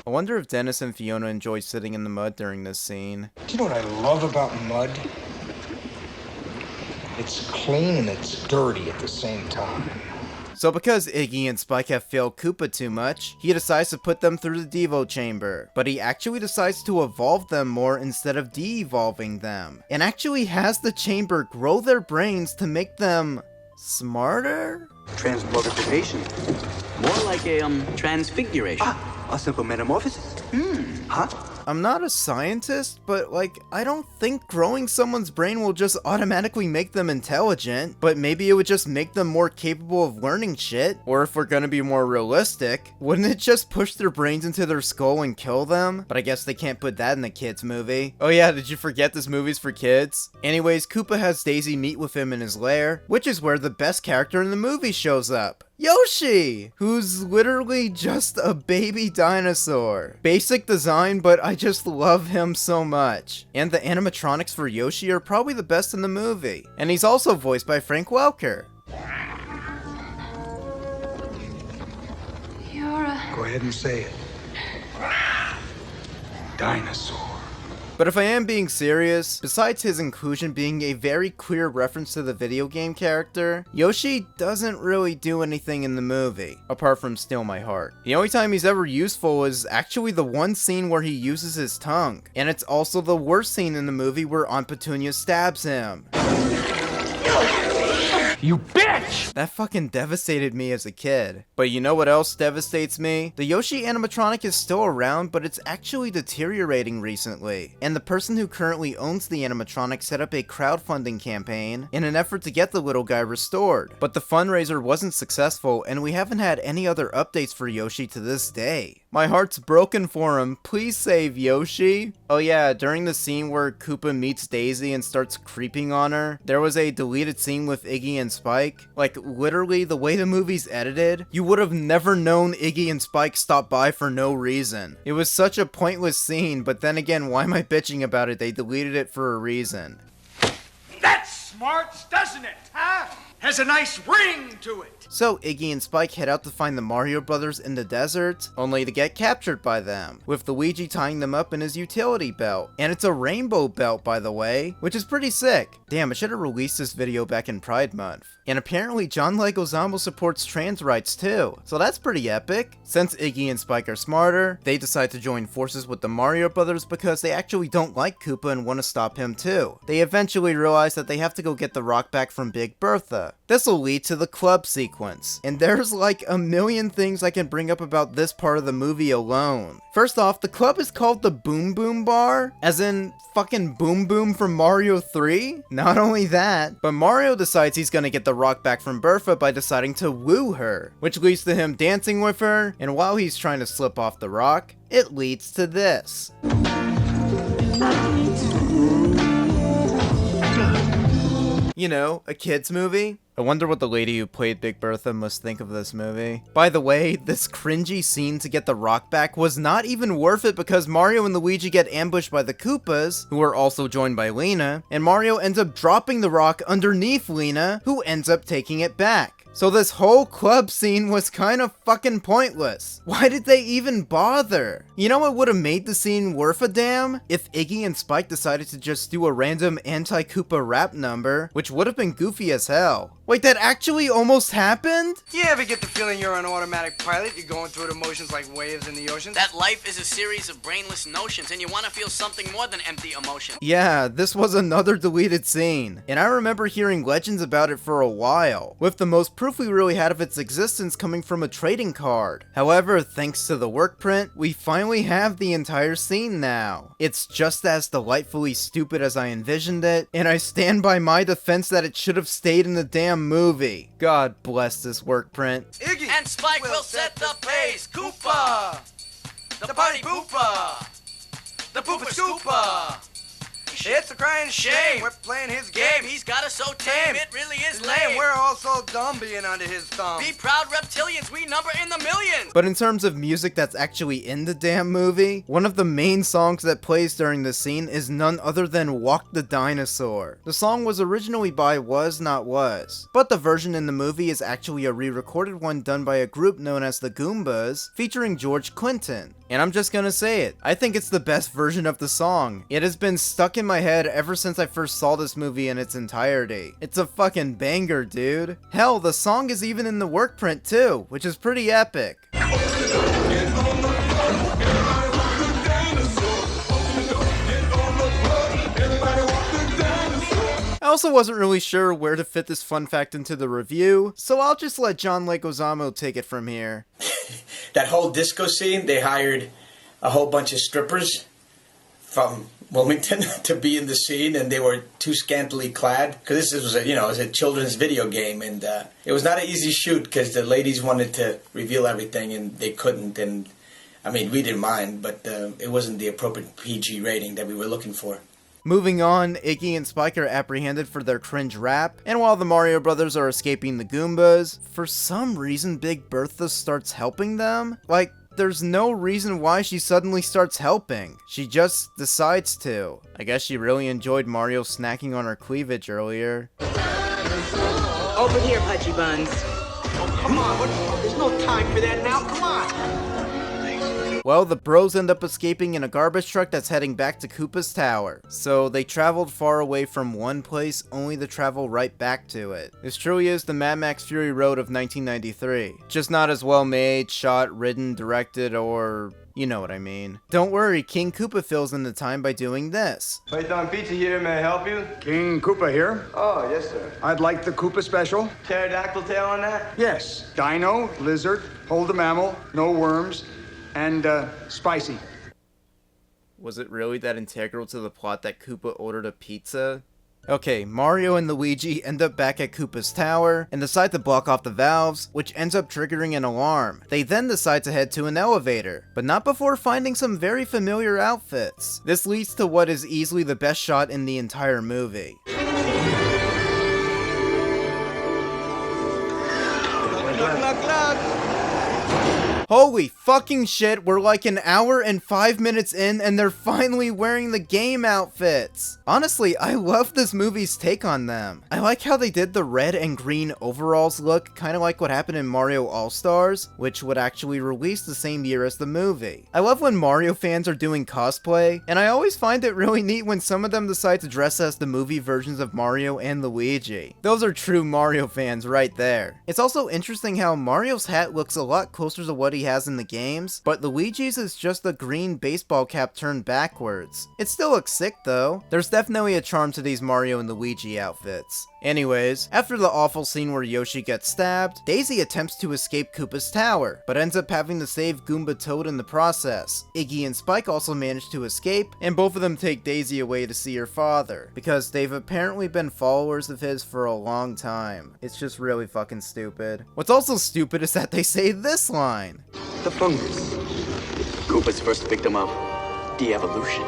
I wonder if Dennis and Fiona enjoy sitting in the mud during this scene. Do you know what I love about mud? It's clean and it's dirty at the same time. So because Iggy and Spike have failed Koopa too much, he decides to put them through the Devo Chamber. But he actually decides to evolve them more instead of de-evolving them. And actually has the chamber grow their brains to make them smarter? Transmogrification. More like a, transfiguration. A simple metamorphosis. Huh? I'm not a scientist, but like, I don't think growing someone's brain will just automatically make them intelligent, but maybe it would just make them more capable of learning shit. Or if we're gonna be more realistic, wouldn't it just push their brains into their skull and kill them? But I guess they can't put that in the kids movie. Oh yeah, did you forget this movie's for kids? Anyways, Koopa has Daisy meet with him in his lair, which is where the best character in the movie shows up. Yoshi, who's literally just a baby dinosaur. Basic design, but I just love him so much. And the animatronics for Yoshi are probably the best in the movie. And he's also voiced by Frank Welker. Go ahead and say it. Dinosaur. But if I am being serious, besides his inclusion being a very clear reference to the video game character, Yoshi doesn't really do anything in the movie, apart from steal my heart. The only time he's ever useful is actually the one scene where he uses his tongue, and it's also the worst scene in the movie where Aunt Petunia stabs him. You bitch! That fucking devastated me as a kid. But you know what else devastates me? The Yoshi animatronic is still around, but it's actually deteriorating recently. And the person who currently owns the animatronic set up a crowdfunding campaign in an effort to get the little guy restored. But the fundraiser wasn't successful, and we haven't had any other updates for Yoshi to this day. My heart's broken for him. Please save Yoshi. Oh yeah, during the scene where Koopa meets Daisy and starts creeping on her, there was a deleted scene with Iggy and Spike. Like, literally, the way the movie's edited, you would have never known Iggy and Spike stopped by for no reason. It was such a pointless scene, but then again, why am I bitching about it? They deleted it for a reason. That's smart, doesn't it, huh? Has a nice ring to it. So Iggy and Spike head out to find the Mario Brothers in the desert, only to get captured by them, with Luigi tying them up in his utility belt. And it's a rainbow belt, by the way, which is pretty sick. Damn, I should have released this video back in Pride Month. And apparently John Leguizamo supports trans rights too, so that's pretty epic. Since Iggy and Spike are smarter, they decide to join forces with the Mario Brothers because they actually don't like Koopa and want to stop him too. They eventually realize that they have to go get the rock back from Big Bertha. This will lead to the club sequence, and there's like a million things I can bring up about this part of the movie alone. First off, the club is called the Boom Boom Bar, as in fucking Boom Boom from Mario 3? Not only that, but Mario decides he's gonna get the rock back from Bertha by deciding to woo her, which leads to him dancing with her, and while he's trying to slip off the rock, it leads to this. You know, a kid's movie. I wonder what the lady who played Big Bertha must think of this movie. By the way, this cringy scene to get the rock back was not even worth it because Mario and Luigi get ambushed by the Koopas, who are also joined by Lena, and Mario ends up dropping the rock underneath Lena, who ends up taking it back. So this whole club scene was kind of fucking pointless. Why did they even bother? You know what would have made the scene worth a damn? If Iggy and Spike decided to just do a random anti-Koopa rap number, which would have been goofy as hell. Wait, that actually almost happened? You ever get the feeling you're an automatic pilot? You're going through the motions like waves in the ocean? That life is a series of brainless notions, and you want to feel something more than empty emotion. Yeah, this was another deleted scene. And I remember hearing legends about it for a while, with the most proof we really had of its existence coming from a trading card. However, thanks to the work print, we finally have the entire scene now. It's just as delightfully stupid as I envisioned it, and I stand by my defense that it should have stayed in the damn movie. God bless this work print. Iggy and Spike will set the pace. Koopa! The party poopa! The poopa scoopa! It's a crying shame. We're playing his game. He's got us so tame, it really is lame. lame. We're all so dumb being under his thumb. Be proud reptilians, we number in the millions. But in terms of music that's actually in the damn movie, one of the main songs that plays during this scene is none other than Walk the Dinosaur. The song was originally by Was Not Was, but the version in the movie is actually a re-recorded one done by a group known as the Goombas, featuring George Clinton. And I'm just gonna say it, I think it's the best version of the song. It has been stuck in my head ever since I first saw this movie in its entirety. It's a fucking banger, dude. Hell, the song is even in the work print too, which is pretty epic. I also wasn't really sure where to fit this fun fact into the review, so I'll just let John Leguizamo take it from here. That whole disco scene, they hired a whole bunch of strippers from Wilmington to be in the scene, and they were too scantily clad because this was it was a children's video game, and it was not an easy shoot because the ladies wanted to reveal everything and they couldn't. And I mean, we didn't mind, but it wasn't the appropriate PG rating that we were looking for. Moving on, Iggy and Spike are apprehended for their cringe rap, and while the Mario brothers are escaping the Goombas, for some reason Big Bertha starts helping them? Like, there's no reason why she suddenly starts helping. She just decides to. I guess she really enjoyed Mario snacking on her cleavage earlier. Over here, Pudgy Buns. Oh, come on. There's no time for that now. Come on. Well, the bros end up escaping in a garbage truck that's heading back to Koopa's tower. So they traveled far away from one place only to travel right back to it. This truly is the Mad Max Fury Road of 1993. Just not as well made, shot, written, directed, or... you know what I mean. Don't worry, King Koopa fills in the time by doing this. Python Pizza here, may I help you? King Koopa here. Oh, yes, sir. I'd like the Koopa special. Pterodactyl tail on that? Yes. Dino, lizard, hold the mammal, no worms, and spicy. Was it really that integral to the plot that Koopa ordered a pizza? Okay, Mario and Luigi end up back at Koopa's tower and decide to block off the valves, which ends up triggering an alarm. They then decide to head to an elevator, but not before finding some very familiar outfits. This leads to what is easily the best shot in the entire movie. Knock, knock, knock. Holy fucking shit, we're like an hour and 5 minutes in and they're finally wearing the game outfits. Honestly, I love this movie's take on them. I like how they did the red and green overalls look, kind of like what happened in Mario All-Stars, which would actually release the same year as the movie. I love when Mario fans are doing cosplay, and I always find it really neat when some of them decide to dress as the movie versions of Mario and Luigi. Those are true Mario fans right there. It's also interesting how Mario's hat looks a lot closer to what he has in the games, but Luigi's is just a green baseball cap turned backwards. It still looks sick though. There's definitely a charm to these Mario and Luigi outfits. Anyways, after the awful scene where Yoshi gets stabbed, Daisy attempts to escape Koopa's tower, but ends up having to save Goomba Toad in the process. Iggy and Spike also manage to escape, and both of them take Daisy away to see her father, because they've apparently been followers of his for a long time. It's just really fucking stupid. What's also stupid is that they say this line. The Fungus. Koopa's first victim of de-evolution.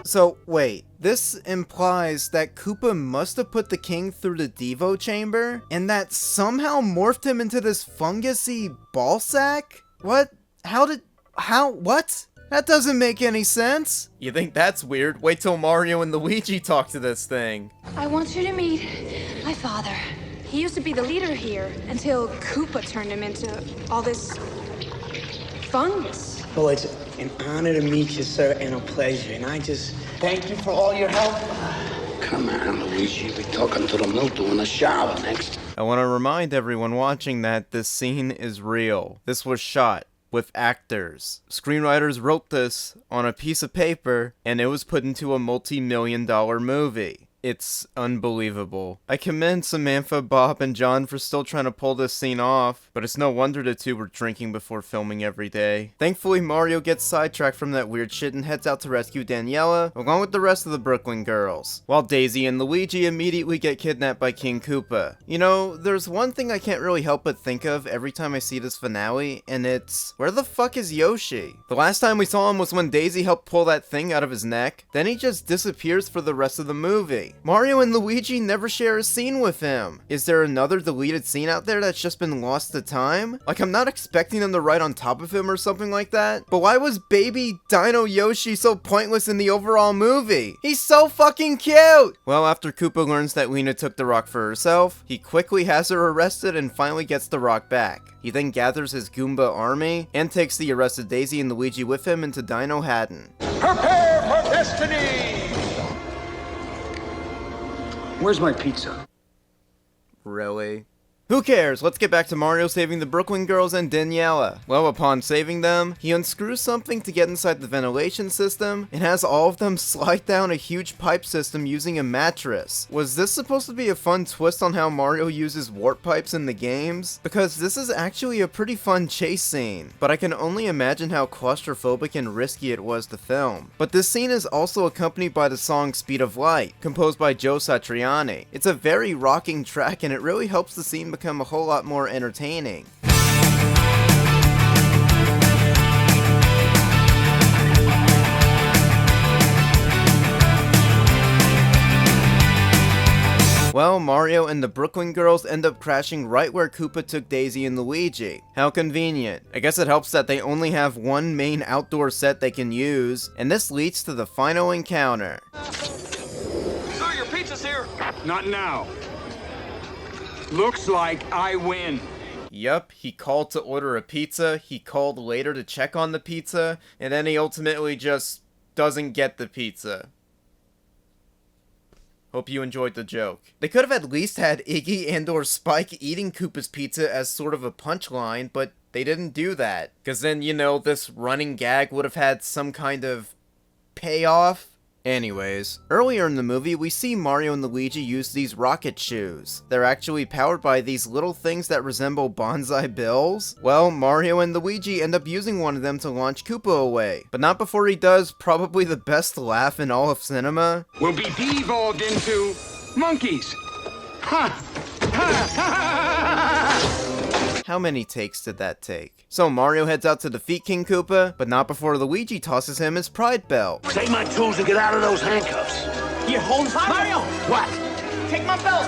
So, wait, this implies that Koopa must have put the king through the Devo chamber, and that somehow morphed him into this fungusy ball sack? What? What? That doesn't make any sense. You think that's weird? Wait till Mario and Luigi talk to this thing. I want you to meet my father. He used to be the leader here until Koopa turned him into all this fungus. Well, it's an honor to meet you, sir, and a pleasure. And I just thank you for all your help. Come on, Luigi. We're talking to the mildew in the shower next. I want to remind everyone watching that this scene is real. This was shot with actors. Screenwriters wrote this on a piece of paper, and it was put into a multi-million-dollar movie. It's unbelievable. I commend Samantha, Bob, and John for still trying to pull this scene off, but it's no wonder the two were drinking before filming every day. Thankfully, Mario gets sidetracked from that weird shit and heads out to rescue Daniela, along with the rest of the Brooklyn girls, while Daisy and Luigi immediately get kidnapped by King Koopa. You know, there's one thing I can't really help but think of every time I see this finale, and it's, where the fuck is Yoshi? The last time we saw him was when Daisy helped pull that thing out of his neck, then he just disappears for the rest of the movie. Mario and Luigi never share a scene with him. Is there another deleted scene out there that's just been lost to time? Like, I'm not expecting them to ride on top of him or something like that, but why was baby Dino Yoshi so pointless in the overall movie? He's so fucking cute! Well, after Koopa learns that Lena took the rock for herself, he quickly has her arrested and finally gets the rock back. He then gathers his Goomba army and takes the arrested Daisy and Luigi with him into Dino Haddon. Prepare for destiny! Where's my pizza? Really? Who cares? Let's get back to Mario saving the Brooklyn girls and Daniela. Well, upon saving them, he unscrews something to get inside the ventilation system and has all of them slide down a huge pipe system using a mattress. Was this supposed to be a fun twist on how Mario uses warp pipes in the games? Because this is actually a pretty fun chase scene, but I can only imagine how claustrophobic and risky it was to film. But this scene is also accompanied by the song Speed of Light, composed by Joe Satriani. It's a very rocking track and it really helps the scene become a whole lot more entertaining. Well, Mario and the Brooklyn girls end up crashing right where Koopa took Daisy and Luigi. How convenient. I guess it helps that they only have one main outdoor set they can use, and this leads to the final encounter. Sir, your pizza's here. Not now. Looks like I win. Yup, he called to order a pizza, he called later to check on the pizza, and then he ultimately just doesn't get the pizza. Hope you enjoyed the joke. They could have at least had Iggy and or Spike eating Koopa's pizza as sort of a punchline, but they didn't do that. Cause then, you know, this running gag would have had some kind of payoff. Anyways, earlier in the movie, we see Mario and Luigi use these rocket shoes. They're actually powered by these little things that resemble bonsai bills. Well, Mario and Luigi end up using one of them to launch Koopa away, but not before he does probably the best laugh in all of cinema. We'll be devolved into monkeys. Ha! Ha! Ha! How many takes did that take? So Mario heads out to defeat King Koopa, but not before Luigi tosses him his pride belt. Take my tools and get out of those handcuffs. You hold Mario! What? Take my belt.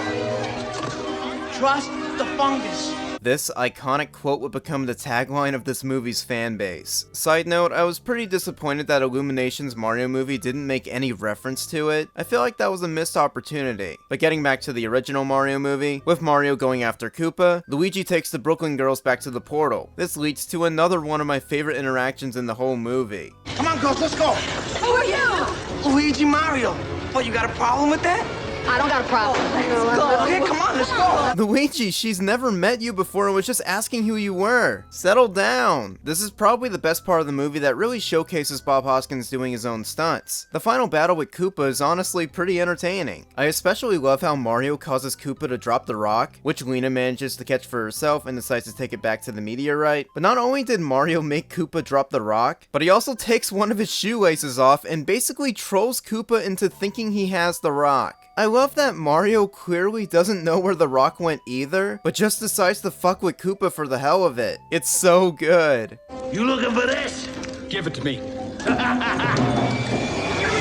Trust the fungus. This iconic quote would become the tagline of this movie's fan base. Side note, I was pretty disappointed that Illumination's Mario movie didn't make any reference to it. I feel like that was a missed opportunity. But getting back to the original Mario movie, with Mario going after Koopa, Luigi takes the Brooklyn girls back to the portal. This leads to another one of my favorite interactions in the whole movie. Come on, girls, let's go. Who are you? Luigi Mario. What, you got a problem with that? I don't got a problem. Okay, come on, let's go. Luigi, she's never met you before and was just asking who you were. Settle down. This is probably the best part of the movie that really showcases Bob Hoskins doing his own stunts. The final battle with Koopa is honestly pretty entertaining. I especially love how Mario causes Koopa to drop the rock, which Lena manages to catch for herself and decides to take it back to the meteorite. But not only did Mario make Koopa drop the rock, but he also takes one of his shoelaces off and basically trolls Koopa into thinking he has the rock. I love that Mario clearly doesn't know where the rock went either, but just decides to fuck with Koopa for the hell of it. It's so good. You looking for this? Give it to me. Give me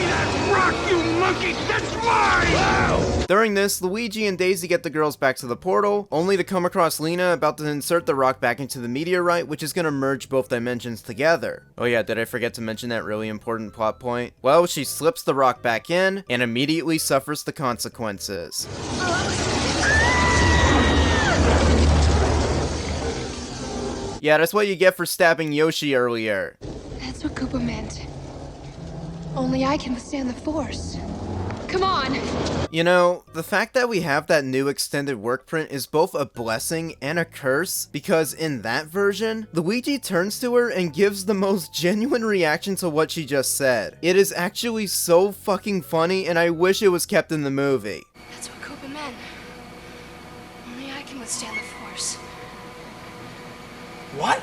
that rock, you monkey! That's mine! Wow! During this, Luigi and Daisy get the girls back to the portal, only to come across Lena about to insert the rock back into the meteorite, which is going to merge both dimensions together. Oh yeah, did I forget to mention that really important plot point? Well, she slips the rock back in, and immediately suffers the consequences. Yeah, that's what you get for stabbing Yoshi earlier. That's what Koopa meant. Only I can withstand the Force. Come on. You know, the fact that we have that new extended work print is both a blessing and a curse, because in that version, Luigi turns to her and gives the most genuine reaction to what she just said. It is actually so fucking funny, and I wish it was kept in the movie. That's what Coop meant. Only I can withstand the Force. What?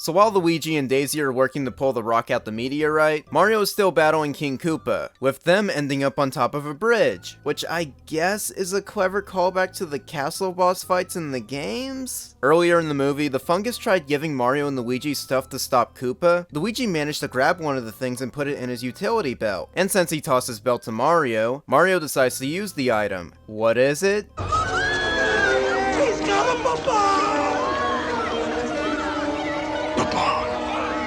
So while Luigi and Daisy are working to pull the rock out the meteorite, Mario is still battling King Koopa, with them ending up on top of a bridge, which I guess is a clever callback to the castle boss fights in the games? Earlier in the movie, the Fungus tried giving Mario and Luigi stuff to stop Koopa. Luigi managed to grab one of the things and put it in his utility belt, and since he tossed his belt to Mario, Mario decides to use the item. What is it? He's got a baba!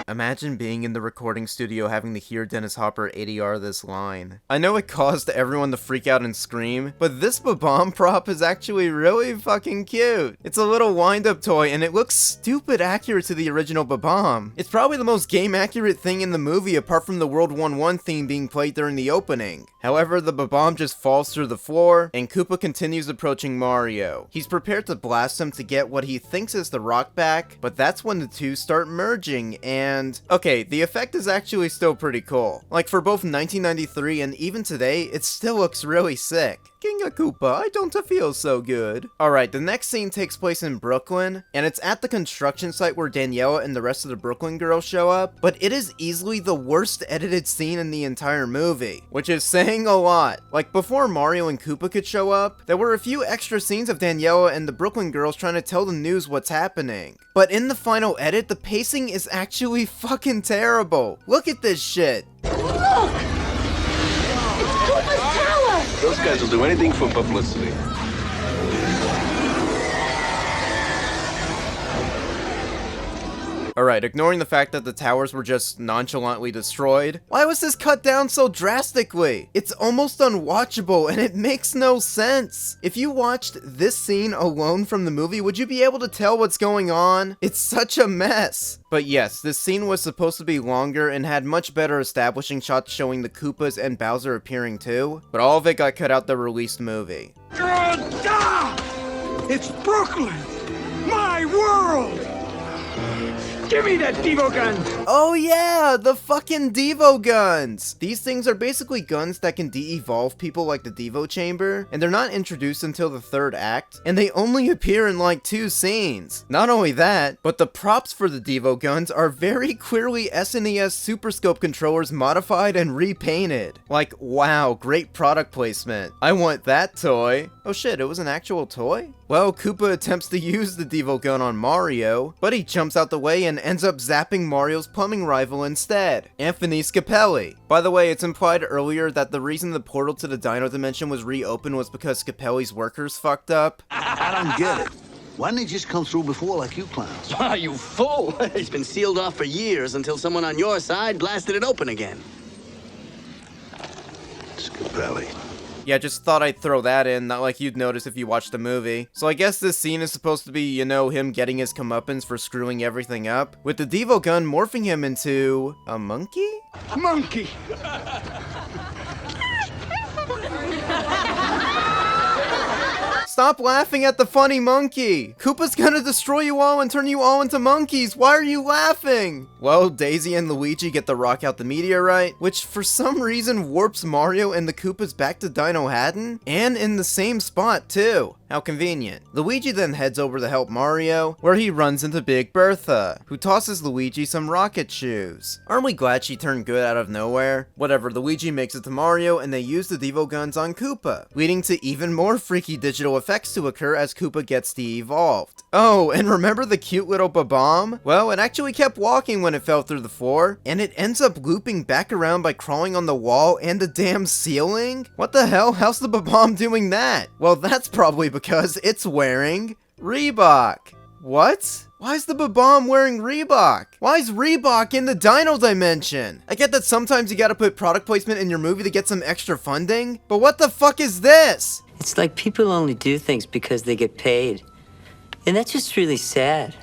Imagine being in the recording studio having to hear Dennis Hopper ADR this line. I know it caused everyone to freak out and scream, but this Bob-omb prop is actually really fucking cute. It's a little wind-up toy and it looks stupid accurate to the original Bob-omb. It's probably the most game-accurate thing in the movie apart from the World 1-1 theme being played during the opening. However, the Bob-omb just falls through the floor, and Koopa continues approaching Mario. He's prepared to blast him to get what he thinks is the rock back, but that's when the two start merging, and... okay, the effect is actually still pretty cool. Like, for both 1993 and even today, it still looks really sick. King Koopa, I don't feel so good. Alright, the next scene takes place in Brooklyn, and it's at the construction site where Daniela and the rest of the Brooklyn girls show up, but it is easily the worst edited scene in the entire movie, which is saying a lot. Like, before Mario and Koopa could show up, there were a few extra scenes of Daniela and the Brooklyn girls trying to tell the news what's happening. But in the final edit, the pacing is actually fucking terrible. Look at this shit. Look! It's Koopa's tower! Those guys will do anything for publicity. Alright, ignoring the fact that the towers were just nonchalantly destroyed, why was this cut down so drastically? It's almost unwatchable and it makes no sense. If you watched this scene alone from the movie, would you be able to tell what's going on? It's such a mess. But yes, this scene was supposed to be longer and had much better establishing shots showing the Koopas and Bowser appearing too, but all of it got cut out the released movie. It's Brooklyn! My world! Give me that Devo gun! Oh yeah, the fucking Devo guns! These things are basically guns that can de-evolve people like the Devo Chamber, and they're not introduced until the third act, and they only appear in like 2 scenes. Not only that, but the props for the Devo guns are very clearly SNES Super Scope controllers modified and repainted. Like, wow, great product placement. I want that toy. Oh shit, it was an actual toy? Well, Koopa attempts to use the Devo gun on Mario, but he jumps out the way and ends up zapping Mario's plumbing rival instead, Anthony Scapelli. By the way, it's implied earlier that the reason the portal to the Dino Dimension was reopened was because Scapelli's workers fucked up. I don't get it. Why didn't they just come through before like you clowns? Ah, you fool! It's been sealed off for years until someone on your side blasted it open again. Scapelli. Yeah, just thought I'd throw that in, not like you'd notice if you watched the movie. So I guess this scene is supposed to be, you know, him getting his comeuppance for screwing everything up, with the Devo gun morphing him into... a monkey? Monkey! Stop laughing at the funny monkey! Koopa's gonna destroy you all and turn you all into monkeys! Why are you laughing? Well, Daisy and Luigi get the rock out the meteorite, which for some reason warps Mario and the Koopas back to Dino Haddon, and in the same spot too. How convenient. Luigi then heads over to help Mario, where he runs into Big Bertha, who tosses Luigi some rocket shoes. Aren't we glad she turned good out of nowhere? Whatever, Luigi makes it to Mario and they use the Devo guns on Koopa, leading to even more freaky digital effects to occur as Koopa gets de-evolved. Oh, and remember the cute little Bob-omb? Well, it actually kept walking when it fell through the floor, and it ends up looping back around by crawling on the wall and the damn ceiling? What the hell? How's the Bob-omb doing that? Well, that's probably because it's wearing Reebok. What? Why is the Bob-omb wearing Reebok? Why is Reebok in the Dino Dimension? I get that sometimes you gotta put product placement in your movie to get some extra funding, but what the fuck is this? It's like people only do things because they get paid. And that's just really sad.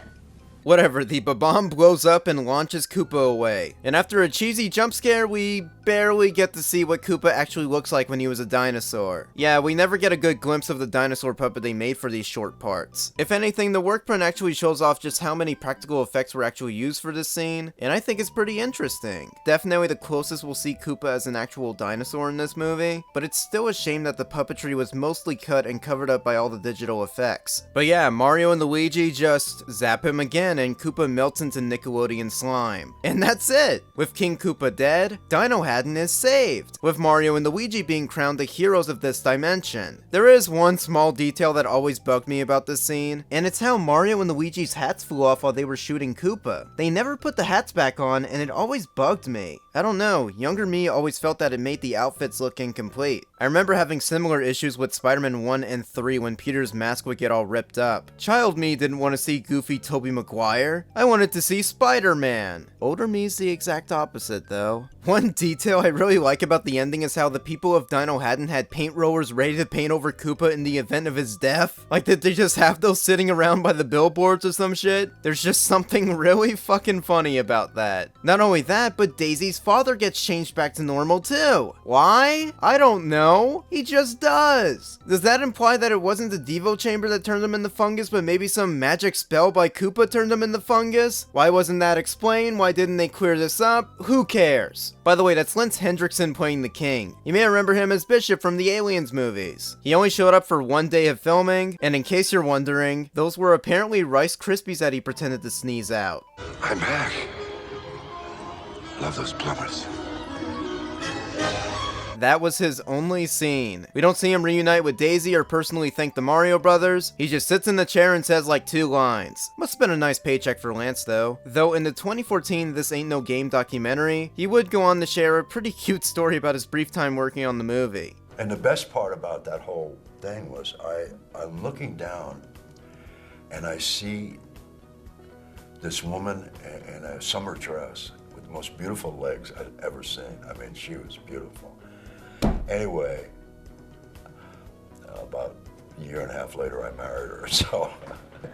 Whatever, the bomb blows up and launches Koopa away. And after a cheesy jump scare, we barely get to see what Koopa actually looks like when he was a dinosaur. Yeah, we never get a good glimpse of the dinosaur puppet they made for these short parts. If anything, the work print actually shows off just how many practical effects were actually used for this scene, and I think it's pretty interesting. Definitely the closest we'll see Koopa as an actual dinosaur in this movie, but it's still a shame that the puppetry was mostly cut and covered up by all the digital effects. But yeah, Mario and Luigi just zap him again and Koopa melts into Nickelodeon slime. And that's it! With King Koopa dead, Dino Haddon is saved, with Mario and Luigi being crowned the heroes of this dimension. There is one small detail that always bugged me about this scene, and it's how Mario and Luigi's hats flew off while they were shooting Koopa. They never put the hats back on, and it always bugged me. I don't know, younger me always felt that it made the outfits look incomplete. I remember having similar issues with Spider-Man 1 and 3 when Peter's mask would get all ripped up. Child me didn't want to see goofy Tobey Maguire. I wanted to see Spider-Man. Older me's the exact opposite though. One detail I really like about the ending is how the people of Dino Haddon had paint rollers ready to paint over Koopa in the event of his death. Like, did they just have those sitting around by the billboards or some shit? There's just something really fucking funny about that. Not only that, but Daisy's father gets changed back to normal too. Why? I don't know. He just does. Does that imply that it wasn't the Devo Chamber that turned him into Fungus, but maybe some magic spell by Koopa turned him into Fungus? Why wasn't that explained? Why didn't they clear this up? Who cares? By the way, that's Lance Hendrickson playing the king. You may remember him as Bishop from the Aliens movies. He only showed up for one day of filming, and in case you're wondering, those were apparently Rice Krispies that he pretended to sneeze out. I'm back. Love those plumbers. That was his only scene. We don't see him reunite with Daisy or personally thank the Mario Brothers. He just sits in the chair and says like 2 lines. Must have been a nice paycheck for Lance though. Though in the 2014 This Ain't No Game documentary, he would go on to share a pretty cute story about his brief time working on the movie. And the best part about that whole thing was I'm looking down and I see this woman in a summer dress with the most beautiful legs I'd ever seen. I mean, she was beautiful. Anyway, about a year and a half later, I married her. So,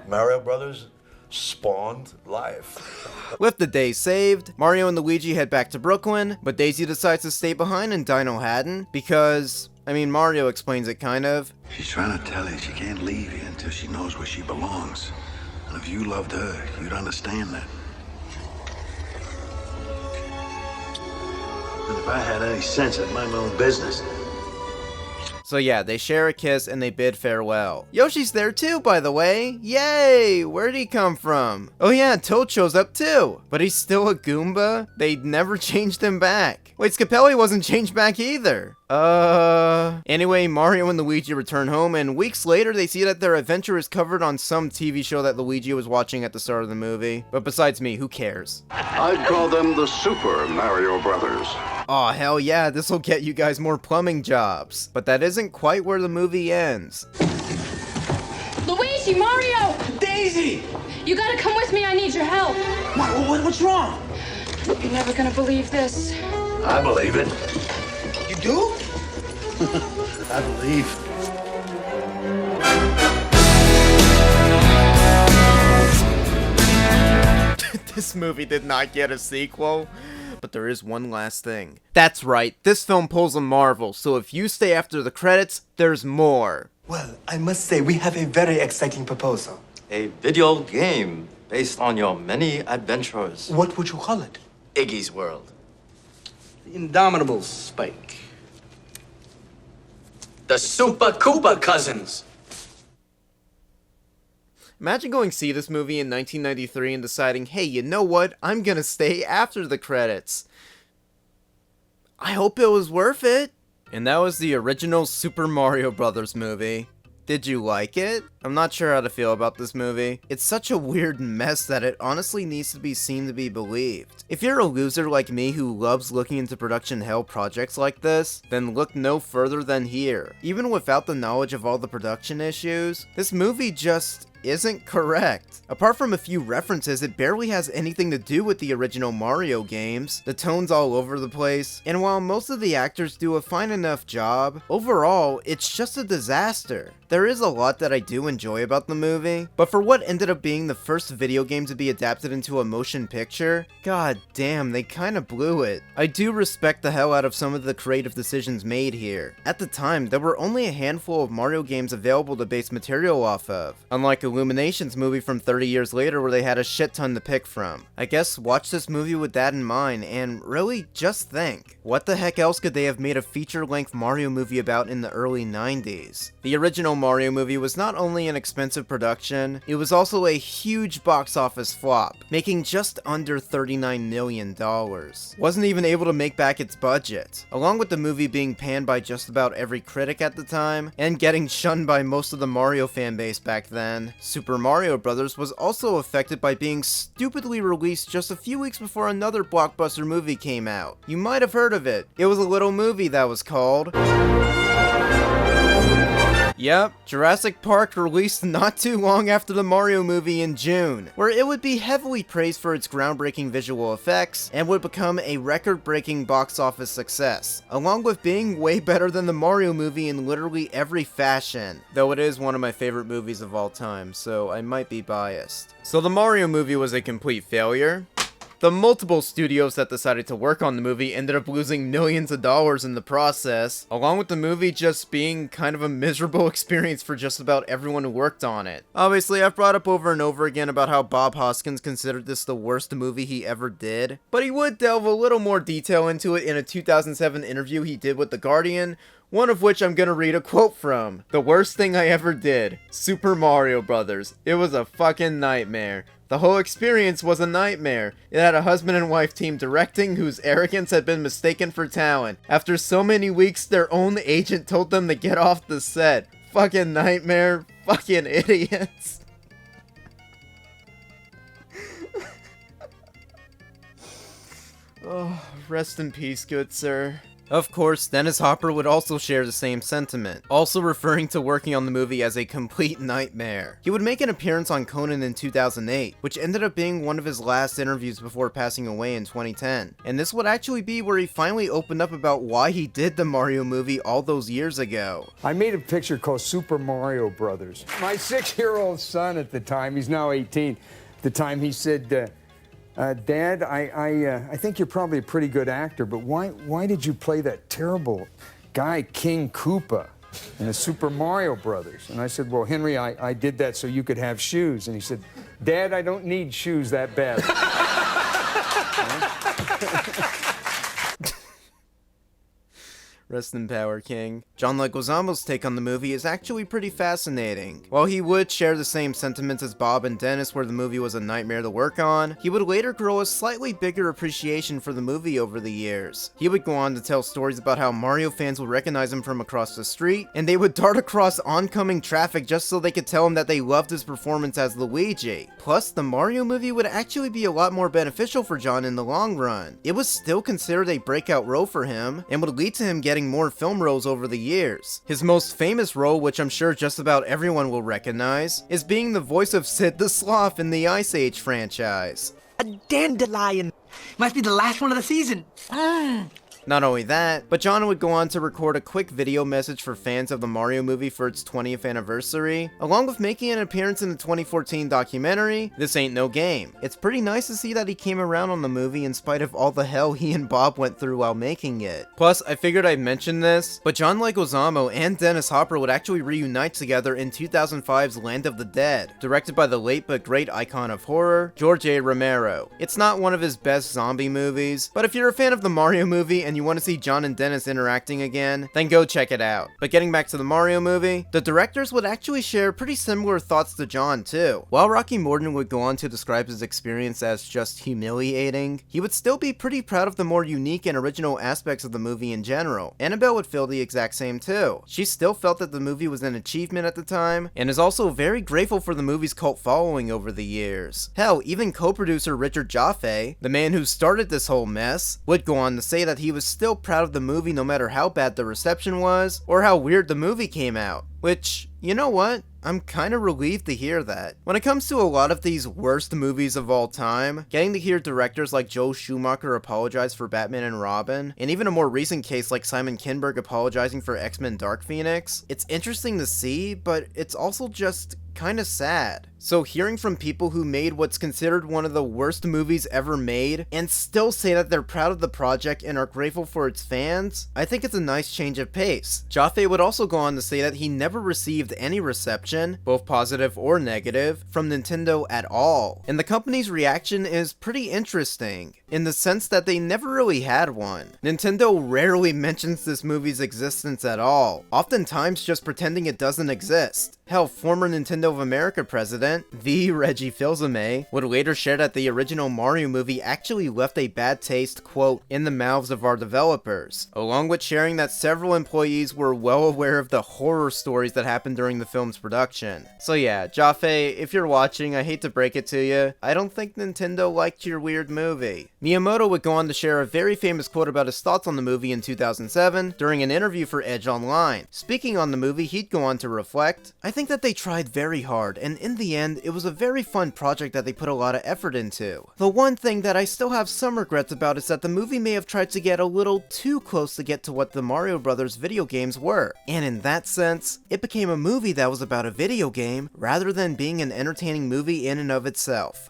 Mario Brothers spawned life. With the day saved, Mario and Luigi head back to Brooklyn, but Daisy decides to stay behind in Dino Haddon because, I mean, Mario explains it kind of. She's trying to tell you she can't leave you until she knows where she belongs. And if you loved her, you'd understand that. And if I had any sense, I'd mind my own business. So yeah, they share a kiss and they bid farewell. Yoshi's there too, by the way. Yay! Where'd he come from? Oh yeah, Toad shows up too. But he's still a Goomba? They never changed him back. Wait, Scapelli wasn't changed back either. Anyway, Mario and Luigi return home, and weeks later they see that their adventure is covered on some TV show that Luigi was watching at the start of the movie. But besides me, who cares? I'd call them the Super Mario Brothers. Aw, hell yeah, this'll get you guys more plumbing jobs. But that isn't quite where the movie ends. Luigi, Mario! Daisy! You gotta come with me, I need your help. What's wrong? You're never gonna believe this. I believe it. You do? I believe. This movie did not get a sequel. But there is one last thing. That's right, this film pulls a Marvel, so if you stay after the credits, there's more. Well, I must say, we have a very exciting proposal. A video game based on your many adventures. What would you call it? Iggy's World. The Indomitable Spike. The Super Koopa Cousins. Imagine going see this movie in 1993 and deciding, hey, you know what? I'm gonna stay after the credits. I hope it was worth it. And that was the original Super Mario Brothers movie. Did you like it? I'm not sure how to feel about this movie. It's such a weird mess that it honestly needs to be seen to be believed. If you're a loser like me who loves looking into production hell projects like this, then look no further than here. Even without the knowledge of all the production issues, this movie just isn't correct. Apart from a few references, it barely has anything to do with the original Mario games, the tone's all over the place, and while most of the actors do a fine enough job, overall, it's just a disaster. There is a lot that I do enjoy about the movie, but for what ended up being the first video game to be adapted into a motion picture, god damn, they kinda blew it. I do respect the hell out of some of the creative decisions made here. At the time, there were only a handful of Mario games available to base material off of, unlike Illumination's movie from 30 years later where they had a shit ton to pick from. I guess watch this movie with that in mind, and really just think, what the heck else could they have made a feature-length Mario movie about in the early 90s? The original Mario movie was not only an expensive production, it was also a huge box office flop, making just under $39 million. Wasn't even able to make back its budget, along with the movie being panned by just about every critic at the time, and getting shunned by most of the Mario fanbase back then. Super Mario Bros. Was also affected by being stupidly released just a few weeks before another blockbuster movie came out. You might have heard of it. It was a little movie that was called... Yep, Jurassic Park released not too long after the Mario movie in June, where it would be heavily praised for its groundbreaking visual effects and would become a record-breaking box office success, along with being way better than the Mario movie in literally every fashion, though it is one of my favorite movies of all time, so I might be biased. So the Mario movie was a complete failure. The multiple studios that decided to work on the movie ended up losing millions of dollars in the process, along with the movie just being kind of a miserable experience for just about everyone who worked on it. Obviously, I've brought up over and over again about how Bob Hoskins considered this the worst movie he ever did, but he would delve a little more detail into it in a 2007 interview he did with The Guardian, one of which I'm gonna read a quote from. "The worst thing I ever did. Super Mario Bros. It was a fucking nightmare. The whole experience was a nightmare. It had a husband and wife team directing whose arrogance had been mistaken for talent. After so many weeks, their own agent told them to get off the set. Fucking nightmare. Fucking idiots." Oh, rest in peace, good sir. Of course, Dennis Hopper would also share the same sentiment, also referring to working on the movie as a complete nightmare. He would make an appearance on Conan in 2008, which ended up being one of his last interviews before passing away in 2010. And this would actually be where he finally opened up about why he did the Mario movie all those years ago. I made a picture called Super Mario Brothers. My 6-year-old son at the time, he's now 18, at the time he said, Dad, I think you're probably a pretty good actor, but why did you play that terrible guy, King Koopa, in the Super Mario Brothers? And I said, well, Henry, I did that so you could have shoes. And he said, Dad, I don't need shoes that bad. Rest in power, King. John Leguizamo's take on the movie is actually pretty fascinating. While he would share the same sentiments as Bob and Dennis where the movie was a nightmare to work on, he would later grow a slightly bigger appreciation for the movie over the years. He would go on to tell stories about how Mario fans would recognize him from across the street, and they would dart across oncoming traffic just so they could tell him that they loved his performance as Luigi. Plus, the Mario movie would actually be a lot more beneficial for John in the long run. It was still considered a breakout role for him, and would lead to him getting more film roles over the years. His most famous role, which I'm sure just about everyone will recognize, is being the voice of Sid the Sloth in the Ice Age franchise. A dandelion. Must be the last one of the season. Not only that, but John would go on to record a quick video message for fans of the Mario movie for its 20th anniversary, along with making an appearance in the 2014 documentary, This Ain't No Game. It's pretty nice to see that he came around on the movie in spite of all the hell he and Bob went through while making it. Plus, I figured I'd mention this, but John Leguizamo and Dennis Hopper would actually reunite together in 2005's Land of the Dead, directed by the late but great icon of horror, George A. Romero. It's not one of his best zombie movies, but if you're a fan of the Mario movie and you want to see John and Dennis interacting again, then go check it out. But getting back to the Mario movie, the directors would actually share pretty similar thoughts to John too. While Rocky Morton would go on to describe his experience as just humiliating, he would still be pretty proud of the more unique and original aspects of the movie in general. Annabelle would feel the exact same too. She still felt that the movie was an achievement at the time, and is also very grateful for the movie's cult following over the years. Hell, even co-producer Richard Jaffe, the man who started this whole mess, would go on to say that he was still proud of the movie no matter how bad the reception was, or how weird the movie came out. Which, you know what? I'm kinda relieved to hear that. When it comes to a lot of these worst movies of all time, getting to hear directors like Joel Schumacher apologize for Batman and Robin, and even a more recent case like Simon Kinberg apologizing for X-Men Dark Phoenix, it's interesting to see, but it's also just kinda sad. So hearing from people who made what's considered one of the worst movies ever made, and still say that they're proud of the project and are grateful for its fans, I think it's a nice change of pace. Jaffe would also go on to say that he never received any reception, both positive or negative, from Nintendo at all. And the company's reaction is pretty interesting, in the sense that they never really had one. Nintendo rarely mentions this movie's existence at all, oftentimes just pretending it doesn't exist. Hell, former Nintendo of America president, the Reggie Fils-Aimé, would later share that the original Mario movie actually left a bad taste, quote, in the mouths of our developers, along with sharing that several employees were well aware of the horror stories that happened during the film's production. So yeah, Jaffe, if you're watching, I hate to break it to you, I don't think Nintendo liked your weird movie. Miyamoto would go on to share a very famous quote about his thoughts on the movie in 2007 during an interview for Edge Online. Speaking on the movie, he'd go on to reflect, I think that they tried very hard, and in the end, it was a very fun project that they put a lot of effort into. The one thing that I still have some regrets about is that the movie may have tried to get a little too close to get to what the Mario Brothers video games were, and in that sense, it became a movie that was about a video game rather than being an entertaining movie in and of itself.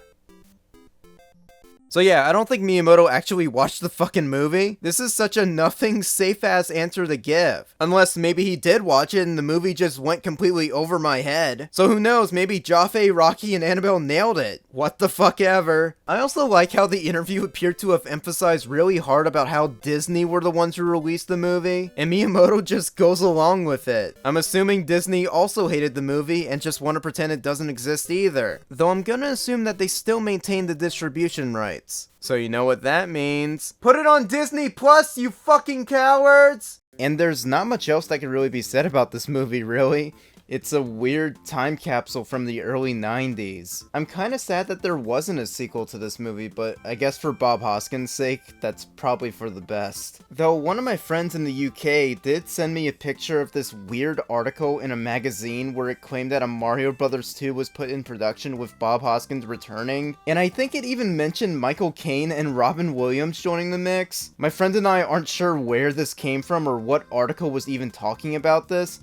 So yeah, I don't think Miyamoto actually watched the fucking movie. This is such a nothing safe-ass answer to give. Unless maybe he did watch it and the movie just went completely over my head. So who knows, maybe Jaffe, Rocky, and Annabelle nailed it. What the fuck ever. I also like how the interview appeared to have emphasized really hard about how Disney were the ones who released the movie, and Miyamoto just goes along with it. I'm assuming Disney also hated the movie and just want to pretend it doesn't exist either. Though I'm gonna assume that they still maintain the distribution rights. So you know what that means. Put it on Disney Plus, you fucking cowards! And there's not much else that can really be said about this movie, really. It's a weird time capsule from the early 90s. I'm kinda sad that there wasn't a sequel to this movie, but I guess for Bob Hoskins' sake, that's probably for the best. Though one of my friends in the UK did send me a picture of this weird article in a magazine where it claimed that a Mario Bros. 2 was put in production with Bob Hoskins returning, and I think it even mentioned Michael Caine and Robin Williams joining the mix. My friend and I aren't sure where this came from or what article was even talking about this,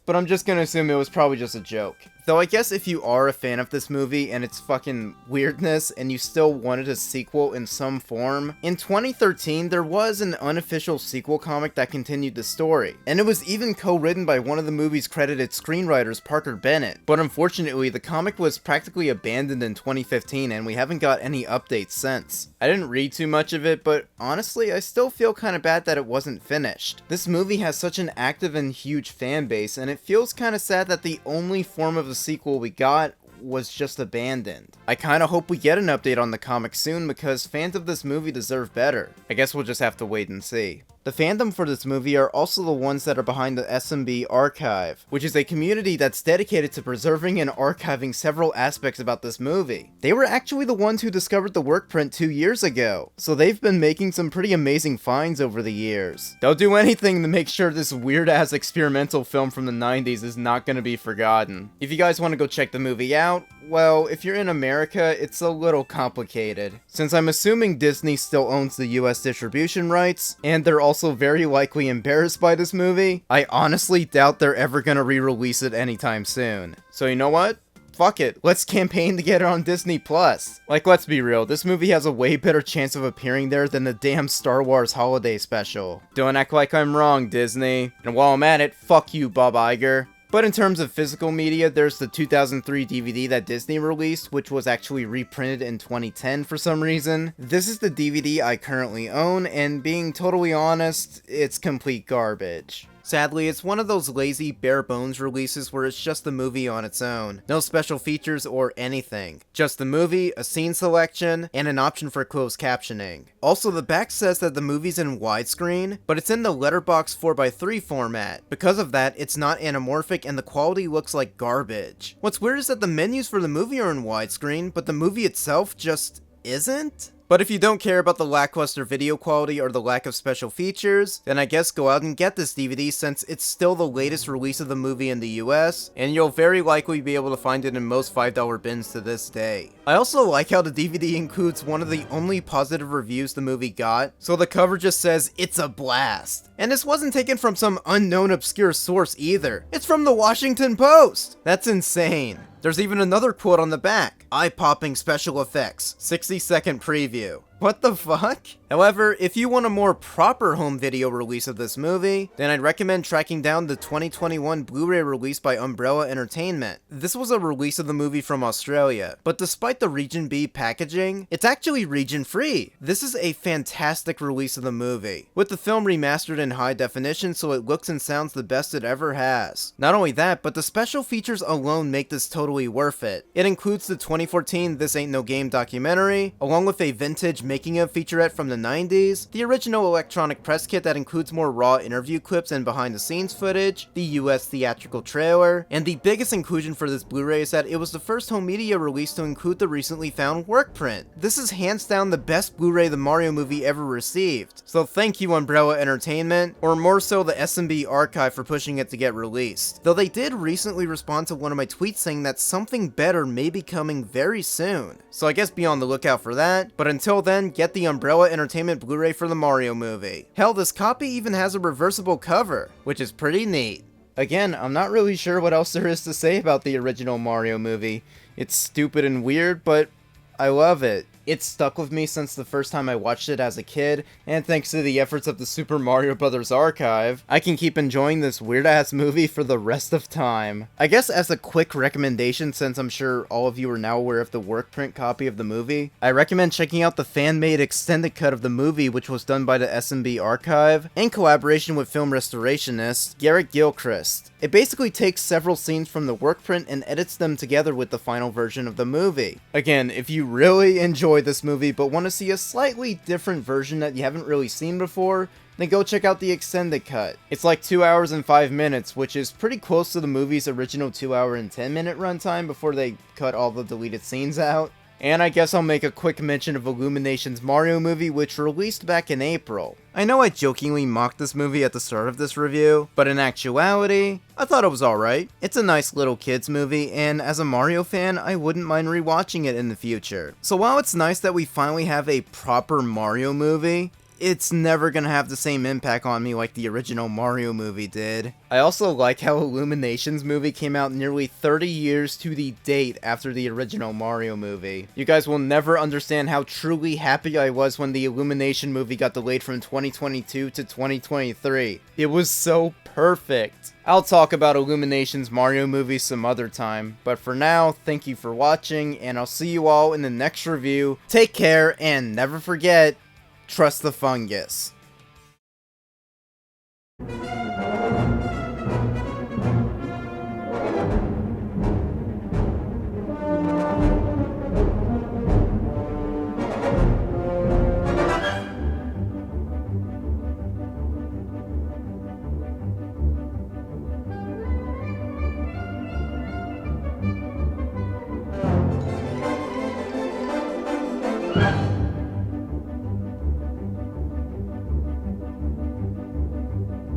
but I'm just gonna assume it was probably just a joke. Though I guess if you are a fan of this movie and its fucking weirdness and you still wanted a sequel in some form, in 2013 there was an unofficial sequel comic that continued the story, and it was even co-written by one of the movie's credited screenwriters, Parker Bennett. But unfortunately, the comic was practically abandoned in 2015 and we haven't got any updates since. I didn't read too much of it, but honestly I still feel kinda bad that it wasn't finished. This movie has such an active and huge fan base, and it feels kinda sad that the only form of the sequel we got was just abandoned. I kinda hope we get an update on the comic soon because fans of this movie deserve better. I guess we'll just have to wait and see. The fandom for this movie are also the ones that are behind the SMB Archive, which is a community that's dedicated to preserving and archiving several aspects about this movie. They were actually the ones who discovered the work print 2 years ago, so they've been making some pretty amazing finds over the years. They'll do anything to make sure this weird-ass experimental film from the 90s is not gonna be forgotten. If you guys want to go check the movie out, well, if you're in America, it's a little complicated. Since I'm assuming Disney still owns the US distribution rights, and they're also very likely embarrassed by this movie, I honestly doubt they're ever gonna re-release it anytime soon. So you know what? Fuck it, let's campaign to get it on Disney Plus. Like, let's be real, this movie has a way better chance of appearing there than the damn Star Wars holiday special. Don't act like I'm wrong, Disney. And while I'm at it, fuck you, Bob Iger. But in terms of physical media, there's the 2003 DVD that Disney released, which was actually reprinted in 2010 for some reason. This is the DVD I currently own, and being totally honest, it's complete garbage. Sadly, it's one of those lazy, bare-bones releases where it's just the movie on its own. No special features or anything. Just the movie, a scene selection, and an option for closed captioning. Also, the back says that the movie's in widescreen, but it's in the letterbox 4:3 format. Because of that, it's not anamorphic and the quality looks like garbage. What's weird is that the menus for the movie are in widescreen, but the movie itself just isn't? But if you don't care about the lackluster video quality or the lack of special features, then I guess go out and get this DVD since it's still the latest release of the movie in the US, and you'll very likely be able to find it in most $5 bins to this day. I also like how the DVD includes one of the only positive reviews the movie got, so the cover just says, "It's a blast." And this wasn't taken from some unknown obscure source either. It's from the Washington Post! That's insane. There's even another quote on the back. "Eye-popping special effects, 60-second preview." What the fuck? However, if you want a more proper home video release of this movie, then I'd recommend tracking down the 2021 Blu-ray release by Umbrella Entertainment. This was a release of the movie from Australia, but despite the Region B packaging, it's actually region free. This is a fantastic release of the movie, with the film remastered in high definition so it looks and sounds the best it ever has. Not only that, but the special features alone make this totally worth it. It includes the 2014 This Ain't No Game documentary, along with a vintage making-of featurette from the 90s, the original electronic press kit that includes more raw interview clips and behind-the-scenes footage, the US theatrical trailer, and the biggest inclusion for this Blu-ray is that it was the first home media release to include the recently found work print. This is hands down the best Blu-ray the Mario movie ever received, so thank you Umbrella Entertainment, or more so the SMB archive for pushing it to get released. Though they did recently respond to one of my tweets saying that something better may be coming very soon, so I guess be on the lookout for that, but until then, get the Umbrella Entertainment Blu-ray for the Mario movie. Hell, this copy even has a reversible cover, which is pretty neat. Again, I'm not really sure what else there is to say about the original Mario movie. It's stupid and weird, but I love it. It's stuck with me since the first time I watched it as a kid, and thanks to the efforts of the Super Mario Bros. Archive, I can keep enjoying this weird-ass movie for the rest of time. I guess as a quick recommendation, since I'm sure all of you are now aware of the work print copy of the movie, I recommend checking out the fan-made extended cut of the movie, which was done by the SMB Archive, in collaboration with film restorationist Garrett Gilchrist. It basically takes several scenes from the work print and edits them together with the final version of the movie. Again, if you really enjoy this movie but want to see a slightly different version that you haven't really seen before, then go check out the extended cut. It's like 2 hours and 5 minutes, which is pretty close to the movie's original 2 hour and 10 minute runtime before they cut all the deleted scenes out. And I guess I'll make a quick mention of Illumination's Mario movie, which released back in April. I know I jokingly mocked this movie at the start of this review, but in actuality, I thought it was alright. It's a nice little kids movie, and as a Mario fan, I wouldn't mind rewatching it in the future. So while it's nice that we finally have a proper Mario movie, it's never gonna have the same impact on me like the original Mario movie did. I also like how Illumination's movie came out nearly 30 years to the date after the original Mario movie. You guys will never understand how truly happy I was when the Illumination movie got delayed from 2022 to 2023. It was so perfect. I'll talk about Illumination's Mario movie some other time, but for now, thank you for watching, and I'll see you all in the next review. Take care, and never forget, trust the fungus.